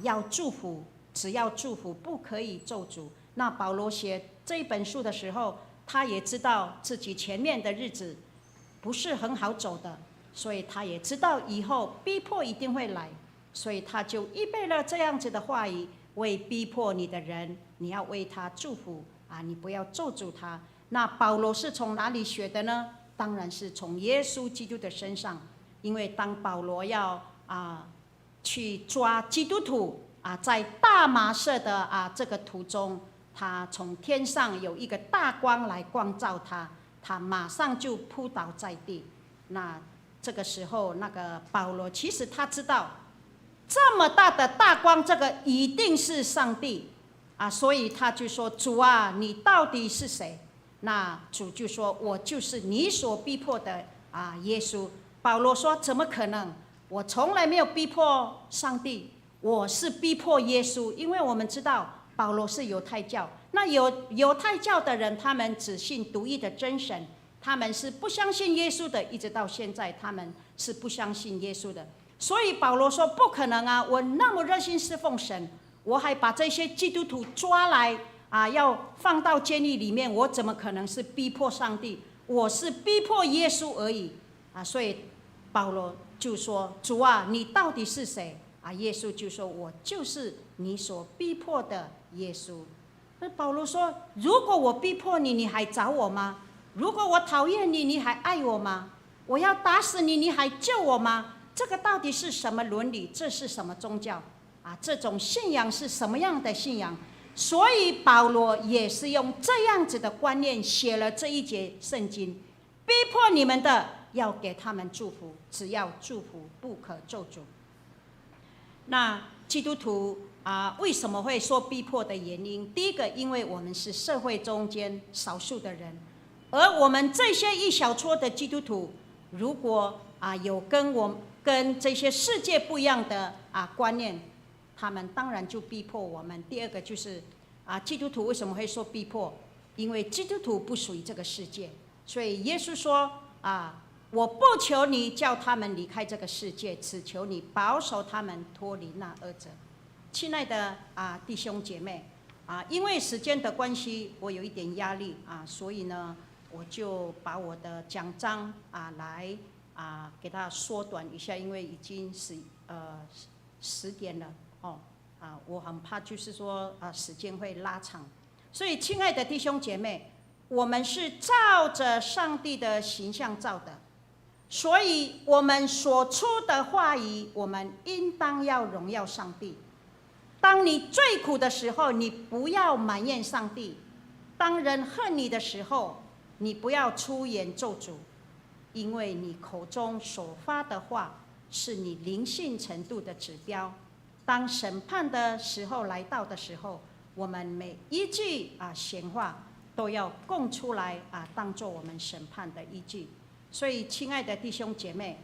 要祝福，只要祝福，不可以咒诅。那保罗写这一本书的时候，他也知道自己前面的日子不是很好走的，所以他也知道以后逼迫一定会来，所以他就预备了这样子的话语：为逼迫你的人，你要为他祝福你不要咒诅他。那保罗是从哪里学的呢？当然是从耶稣基督的身上。因为当保罗要去抓基督徒在大马色的这个途中，他从天上有一个大光来光照他，他马上就扑倒在地。那这个时候，那个保罗其实他知道这么大的大光，这个一定是上帝所以他就说：“主啊，你到底是谁？”那主就说：“我就是你所逼迫的耶稣。”保罗说：“怎么可能？我从来没有逼迫上帝，我是逼迫耶稣。”因为我们知道保罗是犹太教，那犹太教的人，他们只信独一的真神，他们是不相信耶稣的，一直到现在他们是不相信耶稣的。所以保罗说：“不可能我那么热心侍奉神，我还把这些基督徒抓来要放到监狱里面，我怎么可能是逼迫上帝？我是逼迫耶稣而已所以保罗就说：“主啊，你到底是谁？”耶稣就说：“我就是你所逼迫的耶稣。”那保罗说：“如果我逼迫你，你还找我吗？如果我讨厌你，你还爱我吗？我要打死你，你还救我吗？这个到底是什么伦理？这是什么宗教这种信仰是什么样的信仰？”所以保罗也是用这样子的观念写了这一节圣经：逼迫你们的，要给他们祝福，只要祝福，不可咒诅。那基督徒为什么会说逼迫的原因？第一个，因为我们是社会中间少数的人，而我们这些一小撮的基督徒，如果有跟这些世界不一样的观念，他们当然就逼迫我们。第二个就是基督徒为什么会说逼迫？因为基督徒不属于这个世界，所以耶稣说我不求你叫他们离开这个世界，只求你保守他们脱离那恶者。亲爱的弟兄姐妹因为时间的关系，我有一点压力所以呢，我就把我的讲章来给它缩短一下，因为已经10点了我很怕就是说时间会拉长。所以亲爱的弟兄姐妹，我们是照着上帝的形象造的，所以我们所出的话语，我们应当要荣耀上帝。当你最苦的时候，你不要埋怨上帝；当人恨你的时候，你不要出言咒诅。因为你口中所发的话是你灵性程度的指标。当审判的时候来到的时候，我们每一句闲话都要供出来当作我们审判的依据。所以，亲爱的弟兄姐妹，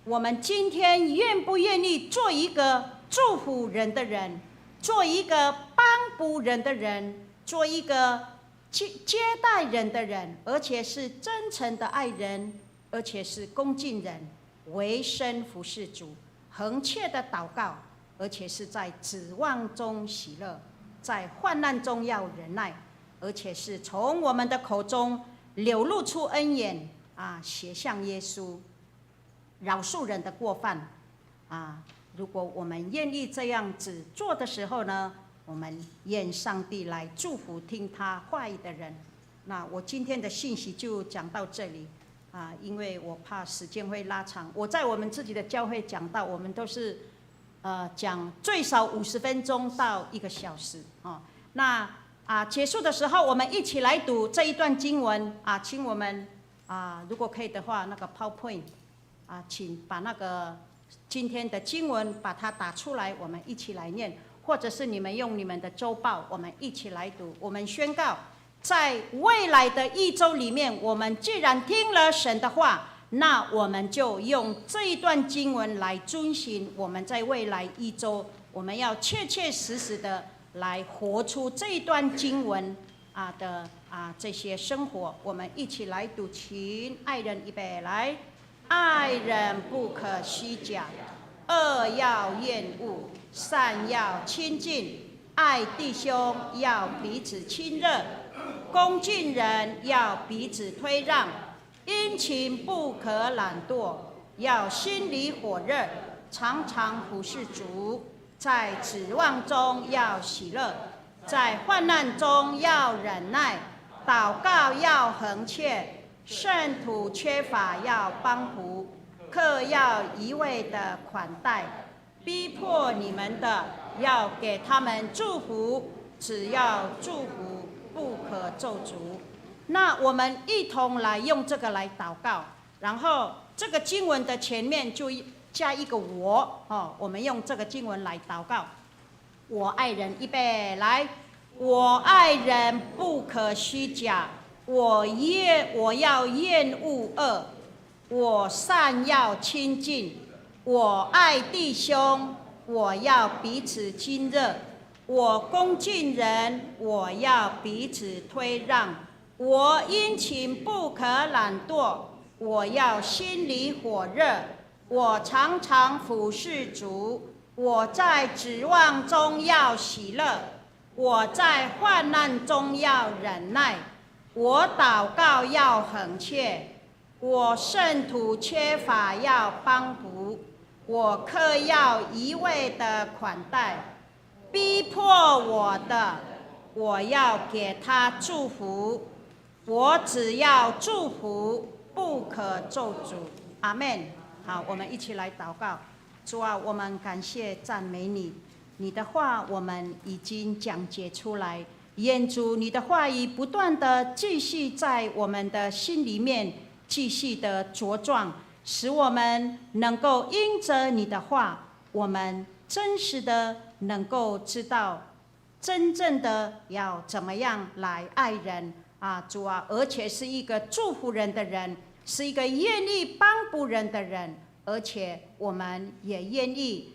我们今天愿不愿意做一个祝福人的人，做一个帮补人的人，做一个接待人的人，而且是真诚的爱人，而且是恭敬人，委身服侍主，恒切的祷告，而且是在指望中喜乐，在患难中要忍耐，而且是从我们的口中流露出恩言写向耶稣，饶恕人的过犯如果我们愿意这样子做的时候呢，我们愿上帝来祝福听他话语的人。那我今天的信息就讲到这里因为我怕时间会拉长。我在我们自己的教会讲到，我们都是讲最少50分钟到1个小时那结束的时候，我们一起来读这一段经文请我们如果可以的话，那个 PowerPoint 请把那个今天的经文把它打出来，我们一起来念，或者是你们用你们的周报，我们一起来读。我们宣告，在未来的1周里面，我们既然听了神的话，那我们就用这一段经文来遵循。我们在未来1周，我们要切切实实的来活出这一段经文这些生活。我们一起来读，请爱人预备来。爱人不可虚假，恶要厌恶，善要亲近，爱弟兄要彼此亲热，恭敬人要彼此推让，殷勤不可懒惰，要心里火热，常常服侍主，在指望中要喜乐，在患难中要忍耐，祷告要恒切，圣徒缺乏要帮扶，客要一味的款待，逼迫你们的要给他们祝福，只要祝福，不可咒诅。那我们一同来用这个来祷告，然后这个经文的前面就加一个我我们用这个经文来祷告。我爱人，预备来。我爱人不可虚假，我要厌恶恶，我善要亲近，我爱弟兄，我要彼此亲热，我恭敬人，我要彼此推让，我殷勤不可懒惰，我要心里火热，我常常服侍主，我在指望中要喜乐，我在患难中要忍耐，我祷告要恒切，我圣徒缺乏要帮扶，我客要一味的款待，逼迫我的，我要给他祝福，我只要祝福，不可咒诅。阿们。好，我们一起来祷告。主啊，我们感谢赞美你，你的话我们已经讲解出来，愿主你的话语不断的继续在我们的心里面继续的茁壮，使我们能够因着你的话，我们真实的能够知道真正的要怎么样来爱人主啊，而且是一个祝福人的人，是一个愿意帮助人的人，而且我们也愿意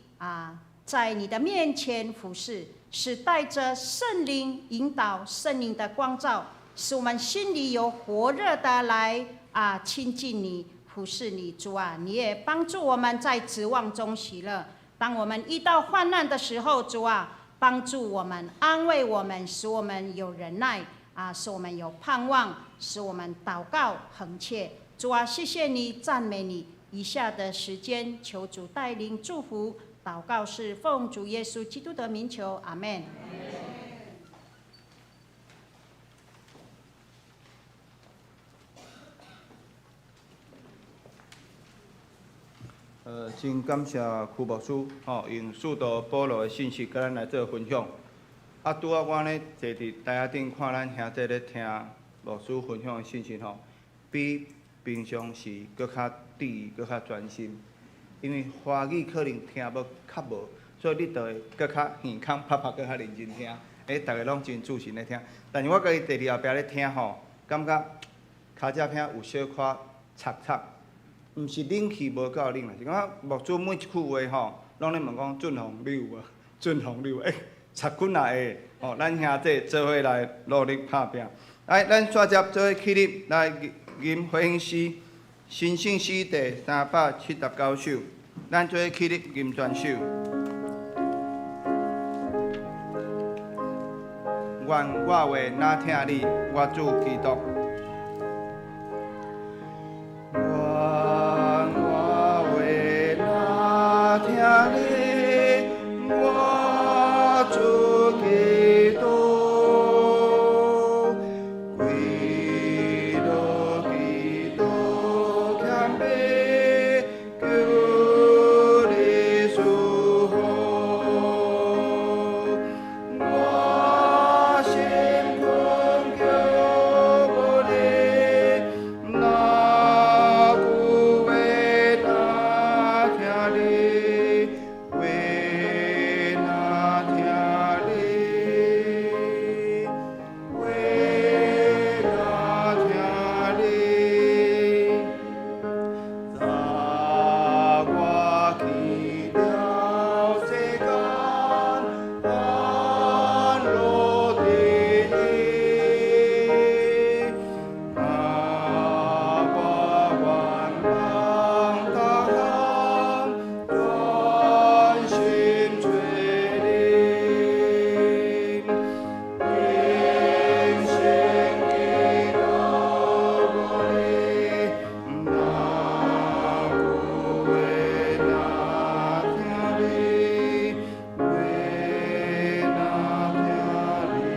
在你的面前服侍，是带着圣灵引导，圣灵的光照，使我们心里有火热的来亲近你，服侍你。主啊，你也帮助我们在指望中喜乐。当我们遇到患难的时候，主啊，帮助我们，安慰我们，使我们有忍耐使我们有盼望，使我们祷告恒切。主啊，谢谢你，赞美你。以下的时间，求主带领祝福。祷告是奉主耶稣基督的名求，阿们。真感谢区牧师用使徒保罗的信息跟咱来做分享。拄仔我呢坐伫台仔顶看咱兄弟咧听牧师分享的信息比平常时搁较注意、搁较专心，因为华语可能听无较无，所以你就会搁较耳孔拍拍，搁较认真听。大家拢真注心咧听，但是我家己第二后壁咧听吼，感觉骹只片有小可插插，毋是冷气无够冷啦，是讲目睭每一句话吼，拢咧问讲俊宏你有无？俊宏你有？插棍也会，吼，咱兄弟做伙来努力拍拼。来，咱煞接做伙起立来吟回应诗，新圣诗第379首，咱做伙起立吟全首。愿我话哪听你，我主基督。愿我话哪听你，我主基督。基督基督谦卑，求你赐福。我心困求无你，那句话哪听你，话哪听你，话哪听你。早我去了世间，安乐地里，我愿望他专心垂听，因信基督无你，那句话哪听你，话哪听你，话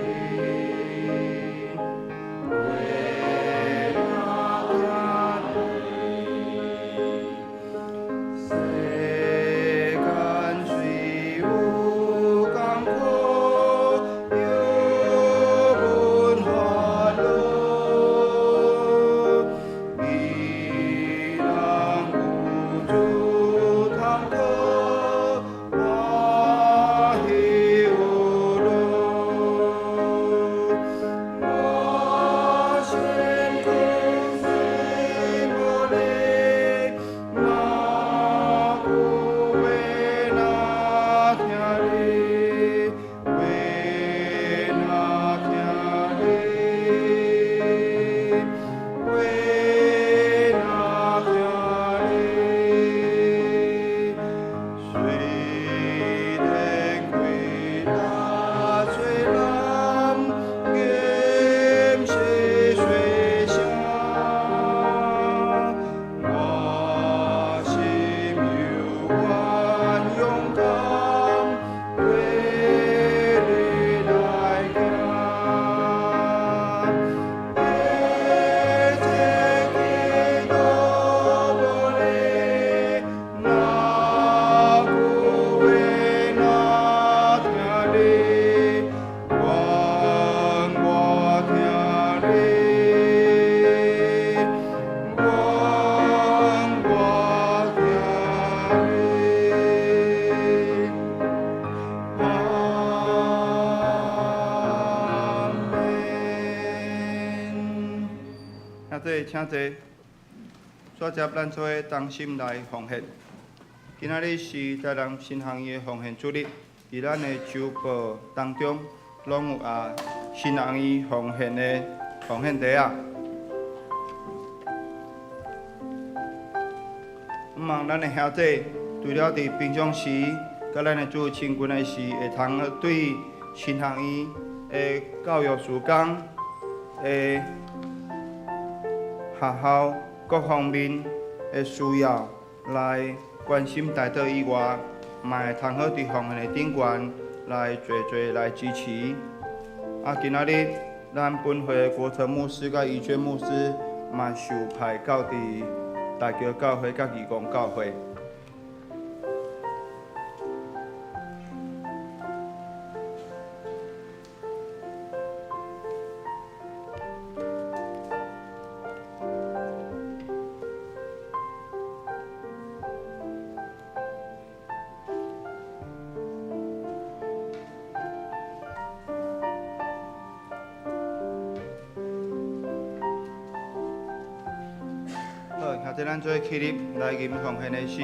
哪听你。世间虽有艰苦，有问烦恼，依然有主通靠，欢喜有乐。我心困心无力，那句话哪听你，话哪听你，话哪听你。虽然归那水蓝，今是水乡，我心犹原勇敢，对你来行。一切基督无你，那句话哪听你，愿我听你，愿我听你。阿门。请坐。煞接咱做伙同心来奉献。今仔日是台南新行医的奉献主日，伫咱的周报当中，拢有新行医奉献的奉献袋啊。望咱的兄弟，除了伫平常时，甲咱的主亲近的时，会通对新行医的教育事工的学校各方面的需要来关心大道以外，嘛会通好伫奉献的顶悬来做来支持。今仔日咱本会的国成牧师甲怡娟牧师嘛受派到伫大桥教会甲义工教会。现在咱做起立来吟奉献的诗。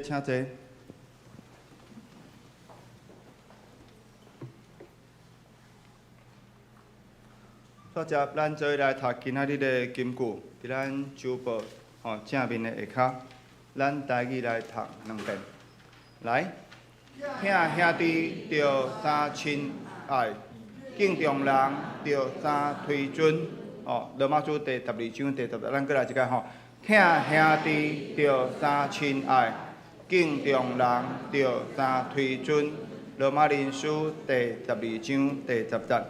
请坐。再接，咱做来读今仔日的金句，伫咱周报正面的下骹，咱台语来读2遍。来，疼兄弟着三亲爱，敬重人着三推尊。罗马书第12章第10，咱过来一个疼兄弟着三亲爱。敬重人着三推尊，罗马人书第12章第10节。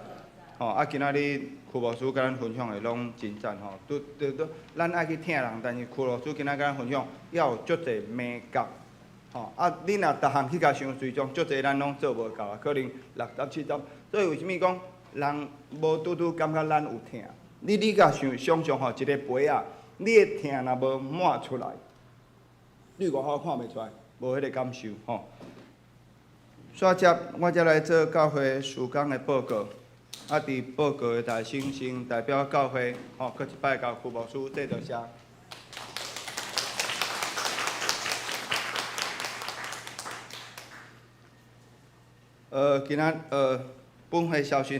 今仔日库牧师甲咱分享的拢真赞都咱爱去疼人，但是库牧师今仔甲咱分享要有足侪美感。你若逐项去甲想随从，足侪咱拢做无到啊，可能60、70。所以为什么讲人无拄拄感觉咱有疼？你甲想象一个杯啊，你的疼若无满出来。你外口看袂出来，无迄个感受接我才来做教会事工的报告。伫报告的大先生代表教会，搁一摆甲库牧师缀着写。今仔本会消息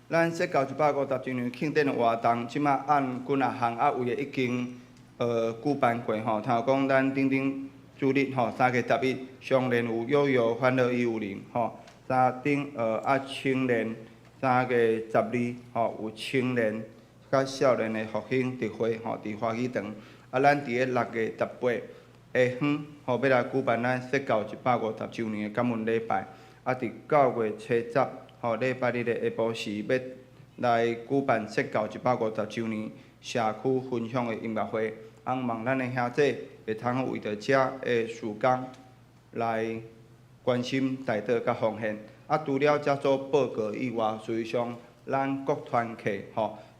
咱说到150周年庆典的活动，即马按几啊项为已经举办过头讲咱顶主日3月11上联有悠悠欢乐1503顶青年3月12有青年甲少年的复兴特会伫花语堂。咱伫个6月18下昏要来举办咱说到150周年的感恩礼拜。伫9月初10礼拜日的下晡时要来举办说到150周年社区分享的音乐会。望咱的兄弟会通为着遮的事工来关心代祷甲奉献。除了遮组报告以外，实际上咱各团契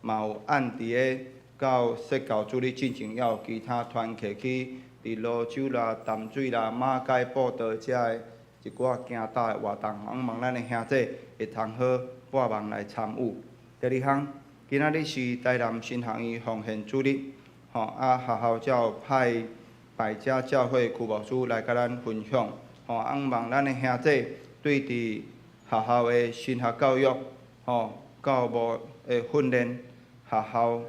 嘛有按伫个到说到主日进前，也有其他团契去伫泸州啦、淡水啦、马街、布道遮的一寡行大的活动，望咱的兄弟会通好拨忙来参与。第2项，今仔日是台南新学院奉献主日。学校才有派百家教会区牧师来甲咱分享，望咱的兄弟对伫学校的神学教育，教务的训练，学校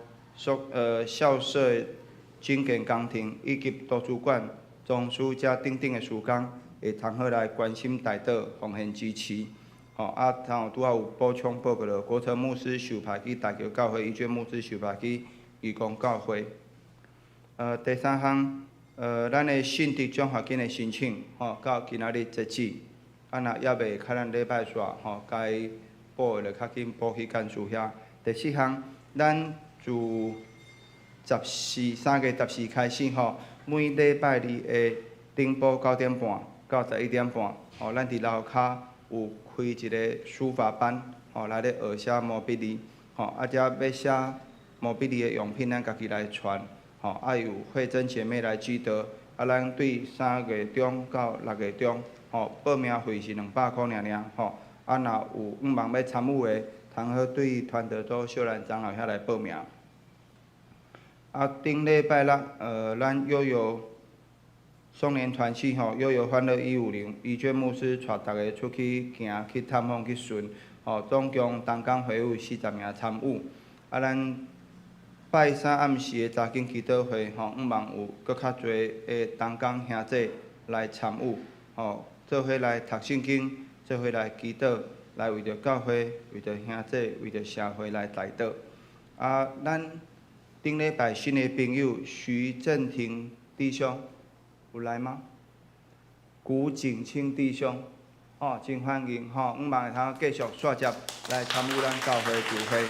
校舍精简工程以及图书馆、装饰遮等等的事工，会通好来关心代祷、奉献支持。拄有补充报告了，国城牧师受派去大桥教会，伊卷牧师受派去义工教会。第3项，咱的信德奖学金的申请，到今仔日截止，若也未开咱礼拜煞，该补的就较紧补去干事遐。第4项，咱自3月14开始，每礼拜日的顶晡9点半到11点半，咱伫楼骹有开一个书法班，来咧学写毛笔字，遮要写毛笔字的用品，咱家己来传。有慧珍姐妹来指导，咱对3月中到6月中，报名费是200块尔，若有望要参与的，通好对团队组小兰长老遐来报名。顶礼拜六，咱悠悠双年团契悠悠欢乐150，伊卷牧师带大家出去行去探访去巡，总共东港会有40名参与，咱。拜3暗时的早间祈祷会，望有搁较侪的东港兄弟来参与，做伙来读圣经，做伙来祈祷，来为着教会、为着兄弟、为着社会来代祷。咱顶礼拜新的朋友徐正廷弟兄，有来吗？古景清弟兄，真欢迎吼，希望会通继续续接来参与咱教会聚会。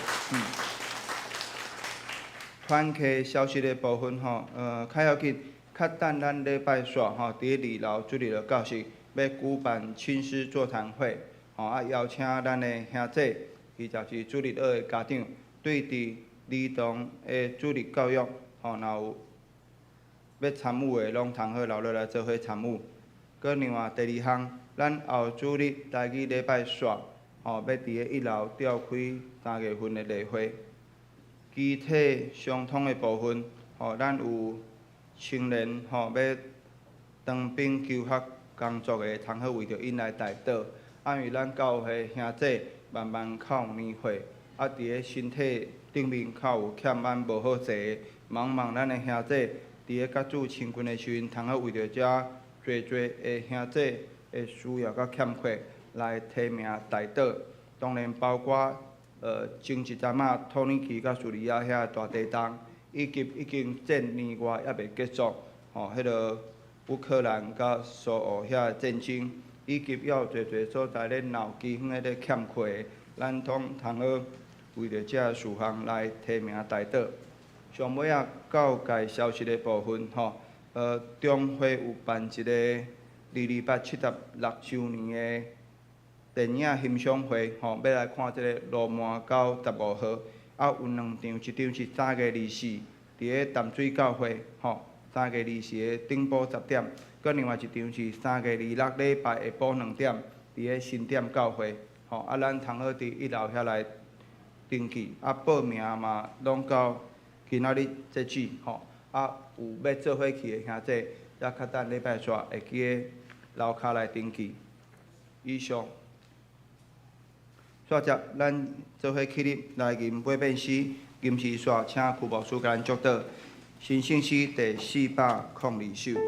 团契消息的部分较要紧，较等咱礼拜煞伫2楼主日的教室要举办亲师座谈会，邀请咱的兄弟，伊就是主日学的家长，对伫儿童的主日教育，若有要参与的，拢通好留落来做伙参与。搁另外第2项，咱后主日台语礼拜煞，要伫个1楼召开3月份的例会。具体相通的部分，咱有青年要当兵求学工作的，通好为着因来代祷。因为咱教会兄弟慢慢靠年岁，伫个身体顶面较有欠咱无好势的，望咱的兄弟伫个甲主亲近的时阵，通好为着遮侪的兄弟的需要甲欠缺来提名代祷。当然包括前一阵仔土耳其甲叙利亚遐大地震，以及已经战年外还袂结束，迄个乌克兰甲苏俄遐战争，以及还有侪所在咧闹饥荒咧欠缺，咱通好为着遮事项来提名代祷。上尾教界消息的部分中会有办一个228 76周年的电影欣赏会，要来看即个罗马到15号，有2场，一场是3月24，伫个淡水教会，3月24的顶晡10点，搁另外一场是3月26礼拜下晡2点，伫个新店教会，咱通好伫1楼遐来登记，报名嘛拢到今仔日截止，有要做伙去的兄弟，也较等礼拜煞会记个楼骹来登记。以上。煞接，咱做伙起立来吟八遍诗，吟诗煞请曲牧师甲咱祝祷。新圣诗第402首。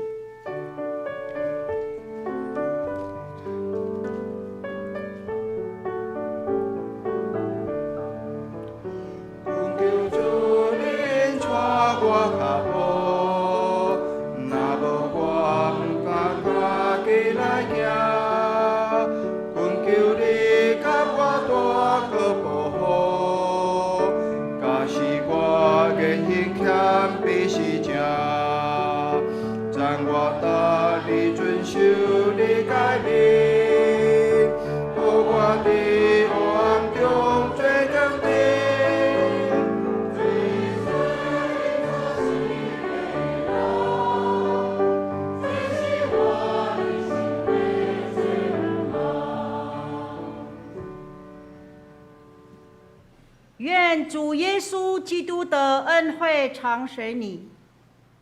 愿主耶稣基督的恩惠常随你，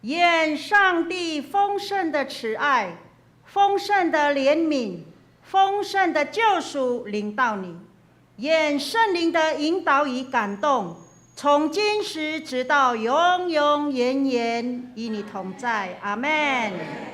愿上帝丰盛的慈爱、丰盛的怜悯、丰盛的救赎临到你，愿圣灵的引导与感动，从今时直到永永远远与你同在。阿们。